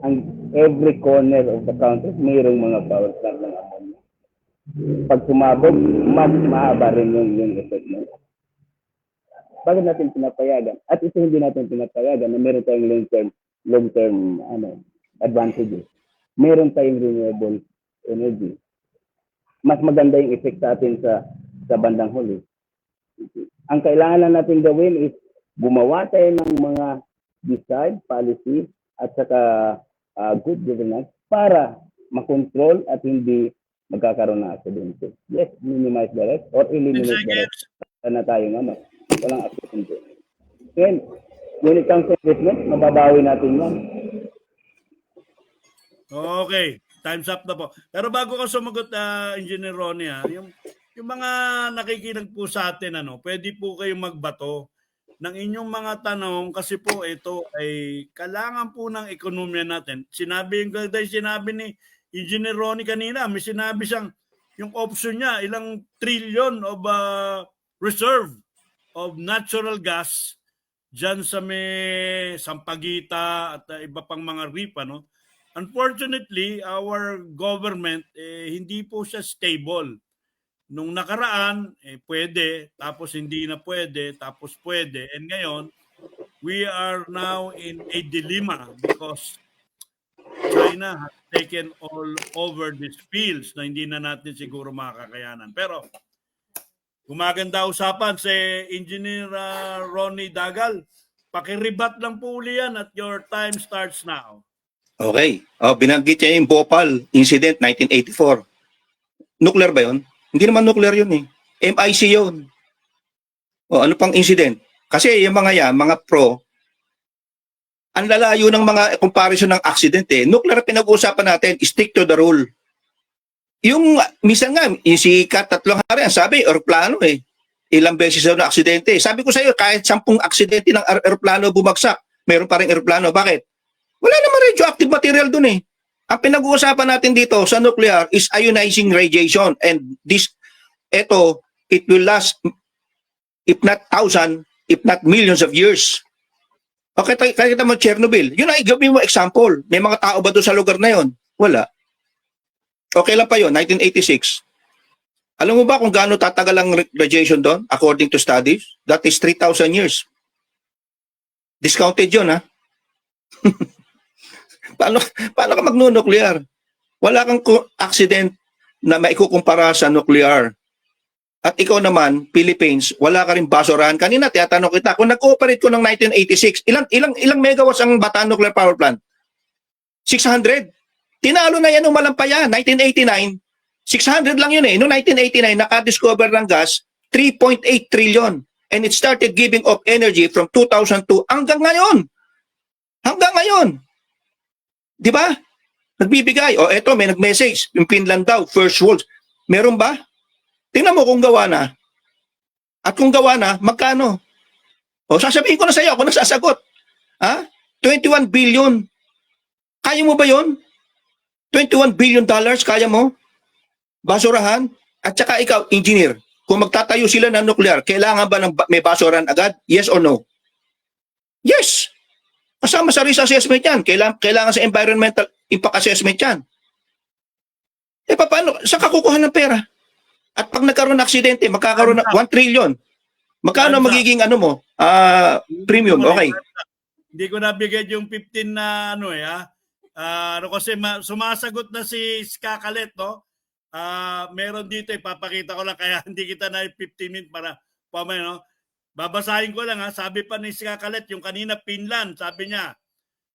every corner of the country, mayroong mga power plant ng ammonia. Pag sumabog, mas mahaba rin yung effect mo. Bakit natin pinapayagan? At ito hindi natin pinapayagan na meron tayong long-term advantages. Meron tayong renewable energy. Mas maganda yung effect sa atin sa bandang huli. Ang kailangan lang natin gawin is gumawa tayo ng mga design, policy, at saka good governance para makontrol at hindi magkakaroon ng aksidente. Yes, minimize the risk or eliminate the risk. Na tayo walang aksidente. When it comes to investment, mababawi natin yan. Okay, time's up na po. Pero bago ka sumagot, Engineer Ronnie, yung mga nakikinig po sa atin, pwede po kayong magbato ng inyong mga tanong kasi po ito ay kailangan po ng ekonomiya natin. Sinabi ni Engineer Ronnie kanina, may sinabi siyang yung option niya, ilang trillion of reserve of natural gas dyan sa may Sampaguita at iba pang mga reef, Unfortunately, our government, hindi po siya stable. Nung nakaraan, pwede, tapos hindi na pwede, tapos pwede. And ngayon, we are now in a dilemma because China has taken all over these fields na hindi na natin siguro makakayanan. Pero, gumaganda usapan si Engineer Ronnie Dagal. Pakiribat lang po uli yan at your time starts now. Okay. Binanggit niya yung Bhopal incident 1984. Nuclear ba yun? Hindi naman nuclear yun eh. MIC yun. Ano pang incident? Kasi yung mga pro, ang lalayo ng mga comparison ng accident eh. Nuclear pinag-uusapan natin, stick to the rule. Yung minsan nga, yung si Kat tatlong hari, sabi, aeroplano eh. Ilang beses daw na aksidente. Sabi ko sa iyo, kahit 10 aksidente ng aeroplano bumagsak, meron pa rin aeroplano. Bakit? Wala naman radioactive material dun eh. Ang pinag-uusapan natin dito sa nuclear is ionizing radiation, and it will last if not 1,000, if not millions of years. Okay, kita mo Chernobyl. Yun ay gawin mo example. May mga tao ba doon sa lugar na yon? Wala. Okay lang pa yun, 1986. Alam mo ba kung gaano tatagal ang radiation doon according to studies? That is 3,000 years. Discounted yun, ha? paano ka magno-nuclear? Wala kang accident na maikukumpara sa nuclear. At ikaw naman, Philippines, wala ka rin basurahan. Kanina, tiyatanong kita, kung nag-ooperate ko ng 1986, ilang megawatts ang Bataan Nuclear Power Plant? 600. Tinalo na yan nung Malampaya, 1989. 600 lang yun eh. Noong 1989, nakadiscover ng gas, 3.8 trillion. And it started giving off energy from 2002 hanggang ngayon. Hanggang ngayon. Di ba? Nagbibigay. O eto, may nag-message. Yung Finland daw, first world. Meron ba? Tingnan mo kung gawa na. At kung gawa na, magkano? O sasabihin ko na sa iyo, ako nagsasagot. Ha? 21 billion. Kaya mo ba yon? 21 billion dollars, kaya mo? Basurahan? At saka ikaw, engineer, kung magtatayo sila ng nuclear, kailangan ba may basurahan agad? Yes or no? Yes! Kasama sa risk assessment yan. Kailangan sa environmental impact assessment yan. Eh paano? Saan ka kukuha ng pera? At pag nagkaroon ng aksidente, magkakaroon ng 1 trillion. Magkano magiging premium? Okay. Hindi ko nabigay yung 15 na kasi sumasagot na si Skakalet, no? Meron dito, ipapakita ko lang kaya hindi kita na 15 minutes para pamay, no? Babasahin ko lang ha. Sabi pa ni Skakalet, yung kanina Finland, sabi niya,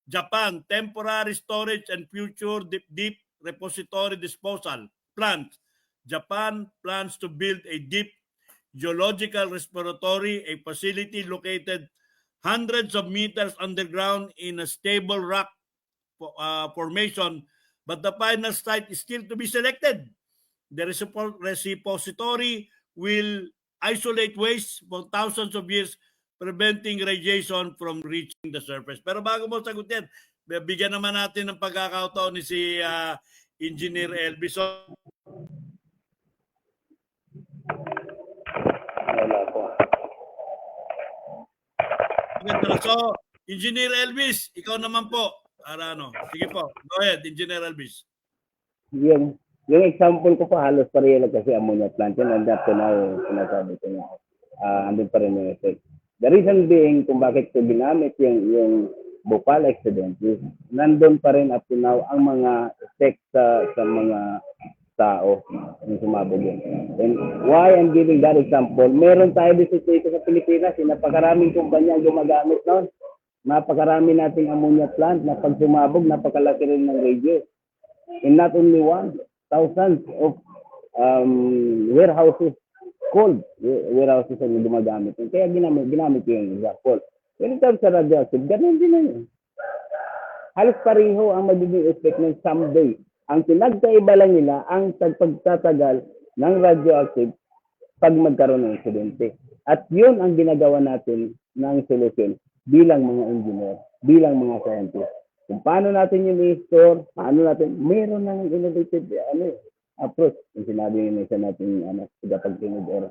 Japan, temporary storage and future deep repository disposal plant. Japan plans to build a deep geological respiratory, a facility located hundreds of meters underground in a stable rock formation, but the final site is still to be selected. The repository will isolate waste for thousands of years, preventing radiation from reaching the surface. Pero bago mo sagutin, bigyan naman natin ng pagkakataon ni si Engineer Elvis. Wala po. So, Engineer Elvis, ikaw naman po. Sige po. Go ahead, Engineer Elvis. Yung example ko po halos pareho lang kasi ammonia plant yun. And up to now, sinasabi ko nga, andun pa rin yung effect. The reason being kung bakit ko ginamit yung Bhopal accident is nandun pa rin up to now ang mga effect sa mga tao yung sumabog yun. And why I'm giving that example, meron tayo dito sa Pilipinas, napakaraming kumpanya ang gumagamit noon. Napakarami nating ammonia plant na pag sumabog, napakalaki rin ng radius. And not only one, thousands of warehouses, cold warehouses ang gumagamit. Kaya ginamit yung example. When it comes sa radioactive, ganun din na yun. Halos pareho ang magiging effect ng someday. Ang pinagkaiba lang nila ang pagtatagal ng radioactive pag magkaroon ng insidente. At yun ang ginagawa natin ng solution bilang mga engineer, bilang mga scientist. Kung paano natin yung i-store, paano natin, meron ng innovative approach. Yung sinabi yung isa natin tagapagtingid or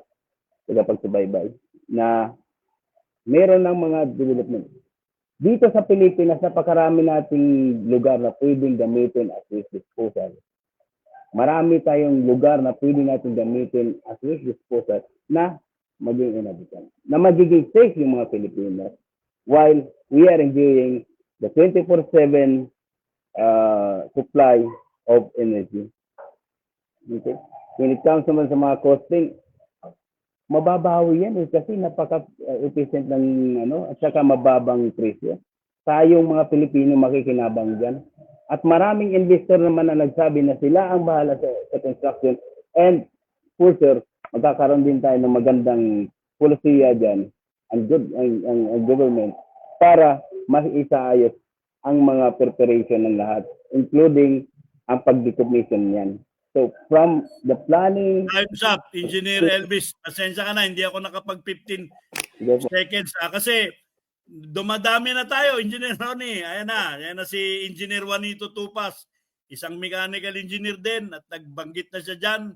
tagapagsubaybay na meron ng mga development. Dito sa Pilipinas, napakarami nating lugar na pwedeng gamitin as waste disposal. Marami tayong lugar na pwede natin gamitin as waste disposal na maging inhabitant, na magiging safe yung mga Pilipinas while we are enjoying the 24/7 supply of energy. Okay? When it comes naman sa mga costing, mababawi yan kasi napaka-efficient ng at saka mababang presyo. Tayong mga Pilipino makikinabang dyan. At maraming investor naman na nagsabi na sila ang bahala sa construction. And for sure, magkakaroon din tayo ng magandang polisiya dyan ang government para mas isaayos ang mga preparation ng lahat, including ang pag-decommission niyan. So from the planning, Time's up, Engineer Elvis. Pasensya ka na, hindi ako nakapag-15 seconds. Kasi dumadami na tayo, Engineer Ronnie. Ayan na si Engineer Juanito Tupas. Isang mechanical engineer din at nagbanggit na siya dyan.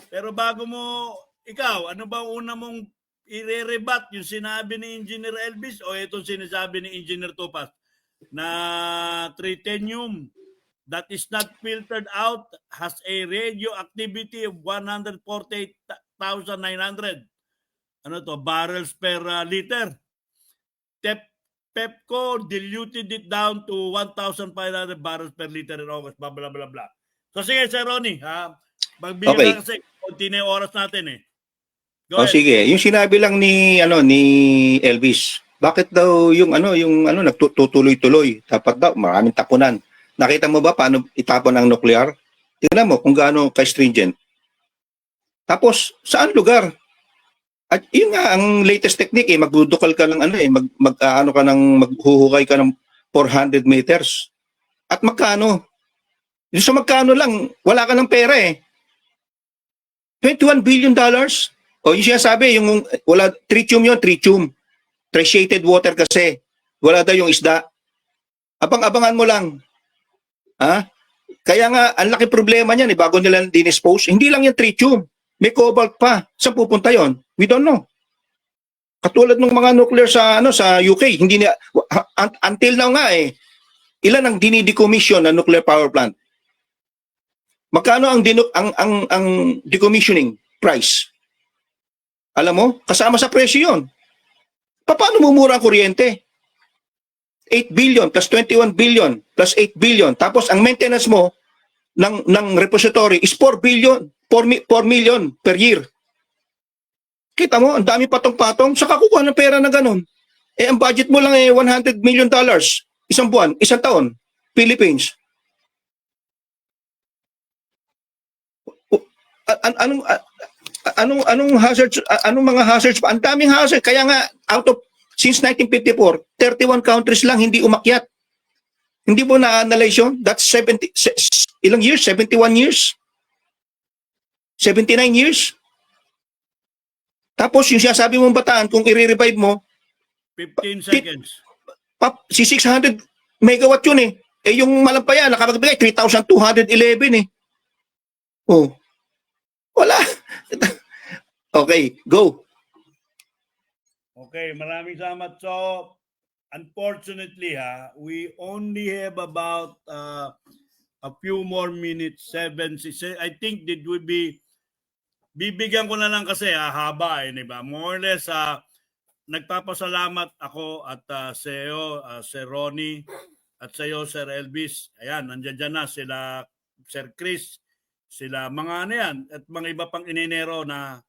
Pero bago mo, ikaw, ano ba una mong i-rebat yung sinabi ni Engineer Elvis o itong sinasabi ni Engineer Tupas na tritanium that is not filtered out has a radioactivity of 148,900 barrels per liter. Pepco diluted it down to 1,500 barrels per liter in August, blah, blah, blah, blah. So sige, Sir Ronnie, magbigay Okay. ka kasi konti na yung oras natin eh. Go O ahead. sige, yung sinabi lang ni Elvis, bakit daw yung nagtutuloy-tuloy? Dapat daw maraming tapunan. Nakita mo ba paano itapon ang nuclear? Tingnan mo kung gaano ka-stringent. Tapos saan lugar? At yun nga ang latest technique magdudukal ka ng maghuhukay ka ng 400 meters. At magkano? Yung sa magkano lang, wala ka ng pera eh. $21 billion. O yung sinasabi, yung wala tritium yun, tritium. Tritiated water kasi. Wala daw yung isda. Abang-abangan mo lang. Kaya nga, ang laki problema niyan bago nila dinispose. Hindi lang yung tritium. May cobalt pa. Saan pupunta yon? We don't know. Katulad ng mga nuclear sa UK, hindi na until now nga ilan ang dinidecommission na nuclear power plant? Magkano ang decommissioning price? Alam mo, kasama sa presyo 'yon. Paano mumura ang kuryente? 8 billion plus 21 billion plus 8 billion. Tapos ang maintenance mo ng repository is 4 billion, 4 million per year. Kita mo, ang dami patong-patong, saka kukuha ng pera na ganun. Ang budget mo lang $100 million. Isang buwan, isang taon. Philippines. Anong hazards, anong mga hazards pa? Ang daming hazards. Kaya nga, since 1954, 31 countries lang hindi umakyat. Hindi mo na-analyze yun? That's 70, ilang years? 71 years? 79 years? Tapos yung sinasabi mong bataan, kung i-revive mo, 15 seconds. Si 600 megawatt yun eh. Yung malampaya, nakapagbigay, 3,211 eh. Oh. Wala. Okay, go. Okay, maraming salamat. So, unfortunately, we only have about a few more minutes, 7, 6. I think that would be, bibigyan ko na lang kasi haba di ba? More or less, nagpapasalamat ako at sa iyo, Sir Ronnie, at sa iyo, Sir Elvis. Ayan, nandiyan dyan na sila, Sir Chris, sila mga yan, at mga iba pang ininero na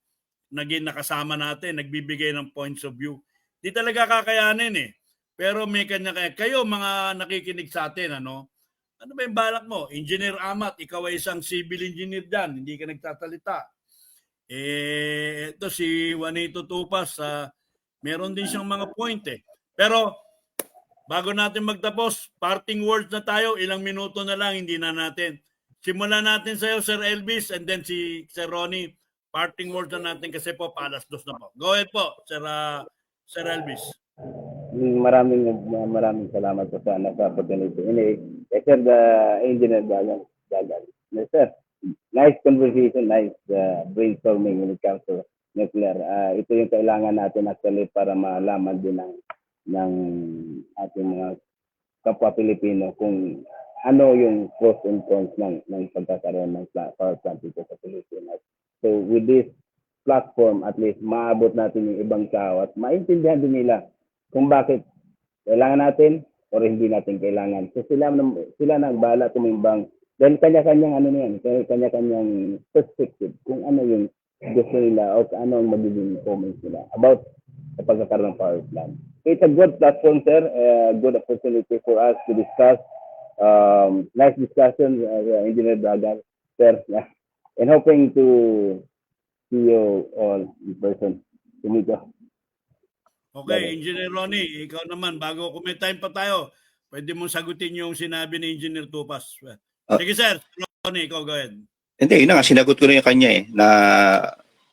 naging nakasama natin, nagbibigay ng points of view. Di talaga kakayanin Pero may kanya-kaya. Kayo mga nakikinig sa atin, ano ba yung balak mo? Engineer Amat, ikaw ay isang civil engineer dyan, hindi ka nagtatalita. Ito si Juanito Tupas, meron din siyang mga point Pero bago natin magtapos, parting words na tayo, ilang minuto na lang, hindi na natin. Simulan natin sa iyo, Sir Elvis, and then si Sir Ronnie. Parting words na natin kasi po, alas 2 na po. Go ahead po, Sir Elvis. Maraming salamat po sa opportunity. Sir, the engineer Dagan. Yes, sir. Nice conversation, nice brainstorming when it comes to nuclear. Ito yung kailangan natin actually para malaman din ng ating mga kapwa Pilipino kung ano yung pros and cons ng pagkakaroon ng power plant dito sa Pilipinas. So with this platform, at least maabot natin yung ibang tao at maintindihan din nila kung bakit kailangan natin o hindi natin kailangan. So sila nang bahala tumimbang dahil kanya-kanyang kanya-kanyang perspective kung ano yung gusto nila o ano ang magiging comments nila about sa pagkakaroon ng power plant. It's a good platform, sir. A good opportunity for us to discuss. Nice discussion, Engineer Dagan, sir. And hoping to see you all in person. Tumito. Okay, Engineer Ronnie, ikaw naman, bago may time pa tayo, Pwede mong sagutin yung sinabi ni Engineer Tupas. Ah. Sige sir, Ronnie, ikaw go ahead. Hindi, yun na nga, sinagot ko na yung kanya na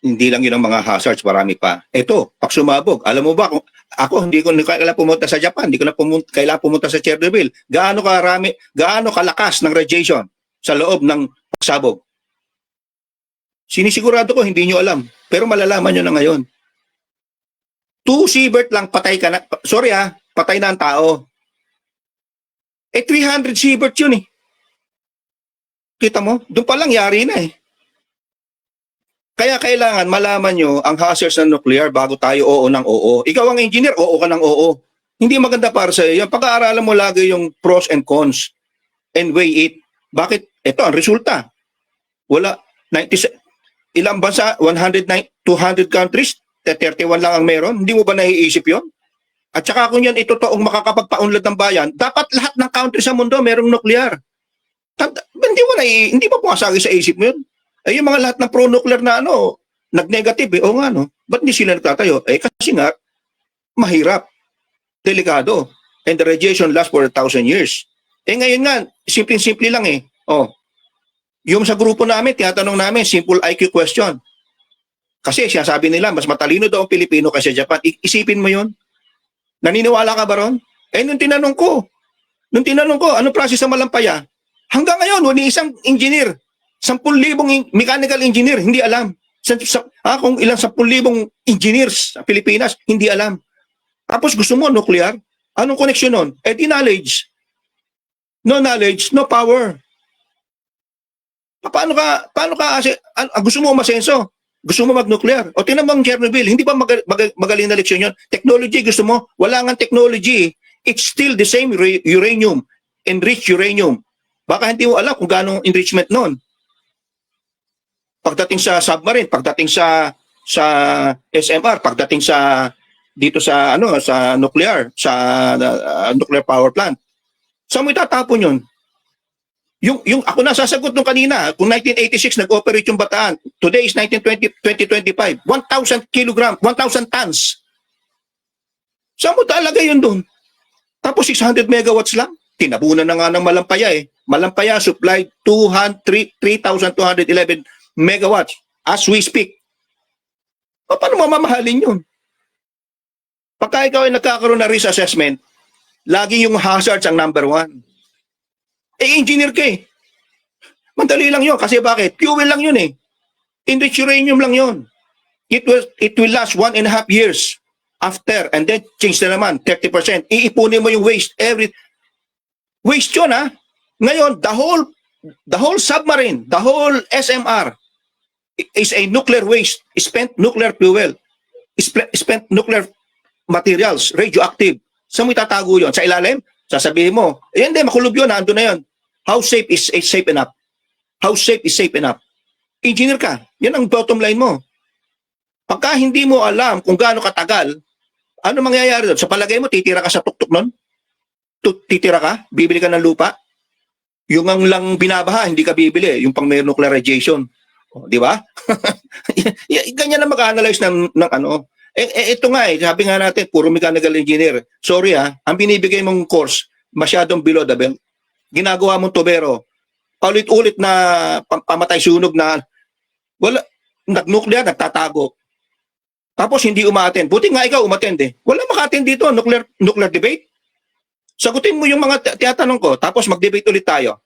hindi lang yun ang mga hazards, marami pa. Ito, pag sumabog, alam mo ba, kung ako hindi ko kailangan pumunta sa Japan, hindi ko na kailangan pumunta sa Chernobyl. Gaano kalakas ng radiation sa loob ng pagsabog? Sinisigurado ko, hindi nyo alam. Pero malalaman nyo na ngayon. 2 sievert lang, patay ka na. Sorry patay na ang tao. 300 sievert yun eh. Kita mo? Doon pa lang yari na eh. Kaya kailangan malaman nyo ang hazards ng nuclear bago tayo oo ng oo. Ikaw ang engineer, oo ka ng oo. Hindi maganda para sa iyo. Pag-aaralan mo lagi yung pros and cons and weigh it. Bakit? Ito ang resulta. Wala. Ilang bansa? 200 countries? 31 lang ang meron? Hindi mo ba naiisip yon? At saka kung yan ito toong makakapagpaunlad ng bayan, dapat lahat ng country sa mundo merong nuclear. Hindi ba pumasagi sa isip mo yun? Ay yung mga lahat ng pro-nuclear na nag-negative o nga ba't hindi sila nagtatayo? Kasi nga, mahirap, delikado, and the radiation lasts for 1,000 years. Ngayon nga, simple-simple lang yung sa grupo namin, tinatanong namin, simple IQ question. Kasi sinasabi nila, mas matalino daw ang Pilipino kaysa Japan. Isipin mo yun? Naniniwala ka ba ron? Nung tinanong ko, anong process sa Malampaya? Hanggang ngayon, wala isang engineer, 10,000 mechanical engineer, hindi alam. Kung ilang 10,000 engineers sa Pilipinas, hindi alam. Tapos gusto mo nuclear? Anong connection nun? Di knowledge. No knowledge, no power. Paano ka gusto mo umasenso? Gusto mo mag-nuclear? O tinan mo ang Chernobyl, hindi ba magaling na leksyon yun? Technology gusto mo? Wala nga technology. It's still the same uranium, enriched uranium. Baka hindi mo alam kung gaano enrichment noon. Pagdating sa submarine, pagdating sa SMR, pagdating sa dito sa nuclear, sa nuclear power plant. Saan mo itatapon yun? Yung ako na sasagot nung kanina, kung 1986 nag-operate yung Bataan, today is 2025, 1,000 kilogram, 1,000 tons. Saan mo talaga yun doon? Tapos 600 megawatts lang? Tinabunan na nga ng Malampaya eh. Malampaya supplied 3,211 megawatts as we speak. Paano mamamahalin yun? Pagka ikaw ay nagkakaroon na risk assessment, lagi yung hazards ang number 1. Engineer ka eh. Madali lang yun. Kasi bakit? Fuel lang yun eh. Enriched uranium lang yun. It will last 1.5 years after and then change na naman 30%. Iipunin mo yung waste. Waste yun Ngayon, the whole submarine, the whole SMR is a nuclear waste, spent nuclear fuel, spent nuclear materials, radioactive. Saan mo itatago yun? Sa ilalim? Sasabihin mo, hindi, makulog yun, ando na yun. How safe is safe enough? How safe is safe enough? Engineer ka, yan ang bottom line mo. Pagka hindi mo alam kung gaano katagal, ano mangyayari doon? Sa palagay mo, titira ka sa tuktok nun? Titira ka? Bibili ka ng lupa? Yung ang lang binabaha, hindi ka bibili. Yung pang may nuclear radiation. Di ba? Ganyan na mag-analyze ng ito nga sabi nga natin, puro mechanical engineer. Sorry ang binibigay mong course, masyadong below the belt. Ginagawa mong tubero. Paulit-ulit na pamatay sunog na wala, nag-nuclear, nagtatago. Tapos hindi umattend. Buti nga ikaw umattend eh. Wala maka-attend dito, nuclear debate. Sagutin mo yung mga tiyatanong ko, tapos mag-debate ulit tayo.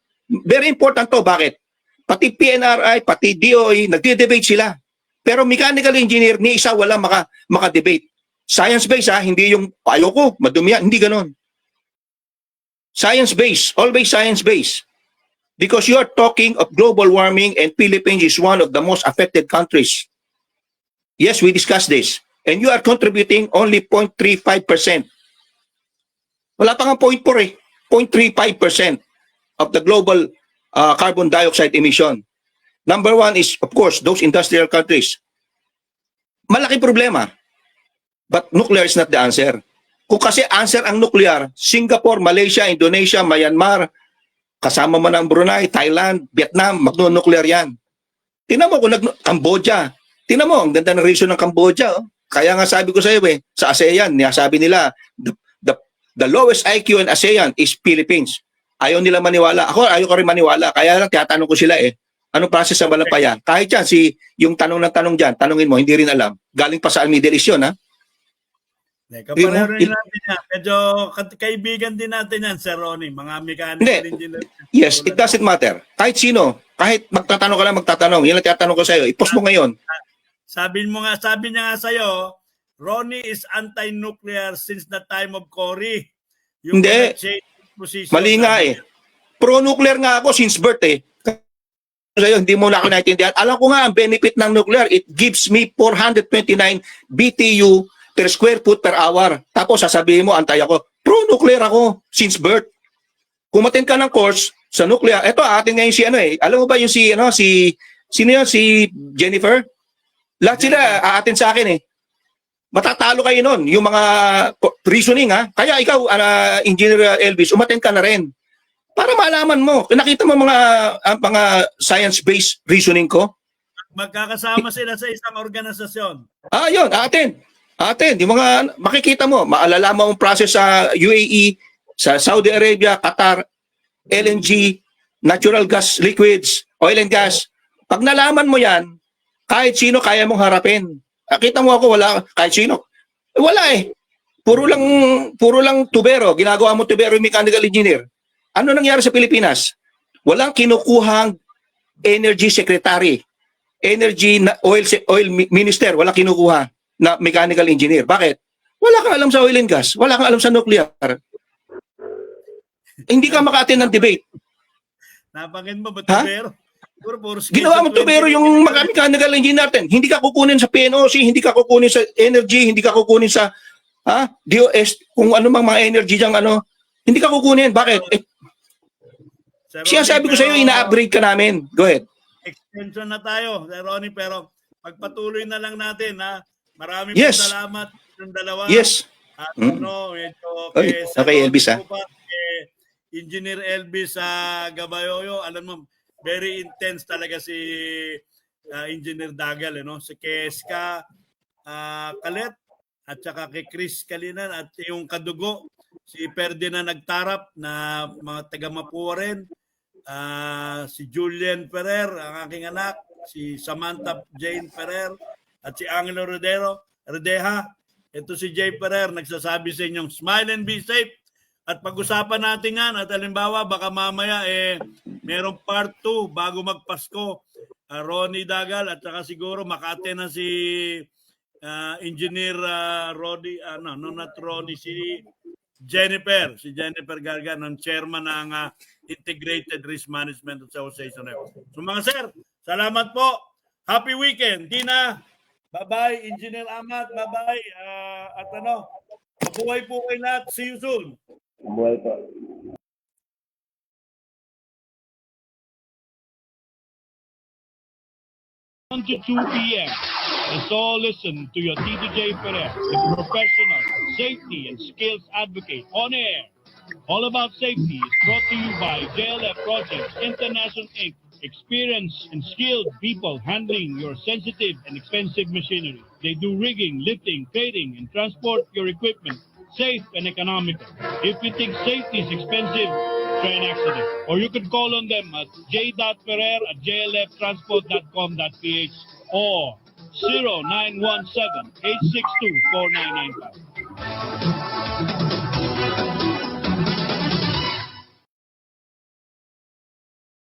Very important to, bakit? Pati PNRI, pati DOE, nagde-debate sila. Pero mechanical engineer, ni isa wala maka-debate. Science-based hindi yung ayoko, madumi yan, hindi ganon. Science-based, always science-based. Because you are talking of global warming and Philippines is one of the most affected countries. Yes, we discussed this. And you are contributing only 0.35%. Wala pa nga 0.4 eh. 0.35% of the global carbon dioxide emission. Number 1 is, of course, those industrial countries. Malaki problema. But nuclear is not the answer. Kung kasi answer ang nuclear, Singapore, Malaysia, Indonesia, Myanmar, kasama mo ng Brunei, Thailand, Vietnam, magno-nuclear yan. Tingnan mo kung Cambodia. Tingnan mo, ang ganda ng region ng Cambodia. Kaya nga sabi ko sa iyo sa ASEAN, sabi nila, The lowest IQ in ASEAN is Philippines. Ayaw nila maniwala. Ako, ayaw ko rin maniwala. Kaya lang, tinatanong ko sila anong process sa Malampaya? Kahit yan, yung tanong ng tanong dyan, tanongin mo, hindi rin alam. Galing pa sa Middle East yun, ha? Kapareho rin natin yan. Medyo kaibigan din natin yan, Sir Ronnie. Mga mechanical engineer. Yes, it doesn't matter. Kahit sino, kahit magtatanong ka lang, magtatanong. Yan ang tinatanong ko sa'yo. I-post mo ngayon. Sabi niya nga sa'yo, Ronnie is anti-nuclear since the time of Cory. Hindi. Mali nga Pro-nuclear nga ako since birth Sa'yo, hindi mo na ako naintindihan. Alam ko nga ang benefit ng nuclear. It gives me 429 BTU per square foot per hour. Tapos sasabihin mo, antay ako. Pro-nuclear ako since birth. Kung attend ka ng course sa nuclear, eto atin ngayon si alam mo ba yung sino yun? Si Jennifer? Lahat sila aatin sa akin Matatalo kayo nun, yung mga reasoning Kaya ikaw, Engineer Elvis, umattend ka na rin. Para malaman mo, nakita mo mga science-based reasoning ko? Magkakasama sila sa isang organisasyon. Yun, atin. Yung mga makikita mo, maalala mo ang process sa UAE, sa Saudi Arabia, Qatar, LNG, natural gas liquids, oil and gas. Pag nalaman mo yan, kahit sino kaya mong harapin. Nakita mo ako, wala, kahit sino. Wala Puro lang tubero. Ginagawa mo tubero yung mechanical engineer. Ano nangyari sa Pilipinas? Walang kinukuhang energy secretary, oil minister, walang kinukuha na mechanical engineer. Bakit? Wala kang alam sa oil and gas, wala kang alam sa nuclear. Hindi ka maka-attend ng debate. Napangin mo ba tubero? Ginawa mo tubero yung mechanical engineer natin. Hindi ka kukunin sa PNOC, hindi ka kukunin sa energy, hindi ka kukunin sa DOS, kung ano mang mga energy diyang hindi ka kukunin. Bakit? Siya sabi ko sa iyo, ina-upgrade ka namin. Go ahead. Extension na tayo, Sir Ronnie, pero pagpatuloy na lang natin Maraming salamat ng dalawa. Yes. At medyo okay, Elvis Engineer Elvis Gabayoyo, alam mo, very intense talaga si Engineer Dagal, si Keska Kalet at saka kay Chris Kalinan at yung kadugo si Ferdinand Nagtarap na mga taga Mapua rin, si Julian Ferrer, ang aking anak, si Samantha Jane Ferrer at si Angelo Redeja. Ito si Jay Ferrer nagsasabi sa inyong smile and be safe. At pag-usapan natin yan at halimbawa baka mamaya merong part 2 bago magpasko. Ronnie Dagal at saka siguro makate na si Engineer Rodi, not Ronnie, si Jennifer Gargan, ng chairman ng Integrated Risk Management Association. So mga sir, salamat po. Happy weekend. Tina, bye-bye. Engineer Amat, bye-bye. At mabuhay po kayo lahat. See you soon. Mabuhay po. 1 to 2 p.m. Let's all listen to your TDJ Perez, the professional safety and skills advocate on air. All About Safety is brought to you by JLF Projects International Inc. Experienced and skilled people handling your sensitive and expensive machinery. They do rigging, lifting, plating, and transport your equipment safe and economical. If you think safety is expensive, try an accident. Or you can call on them at j.ferrer@jlftransport.com.ph or 0917-862-4995.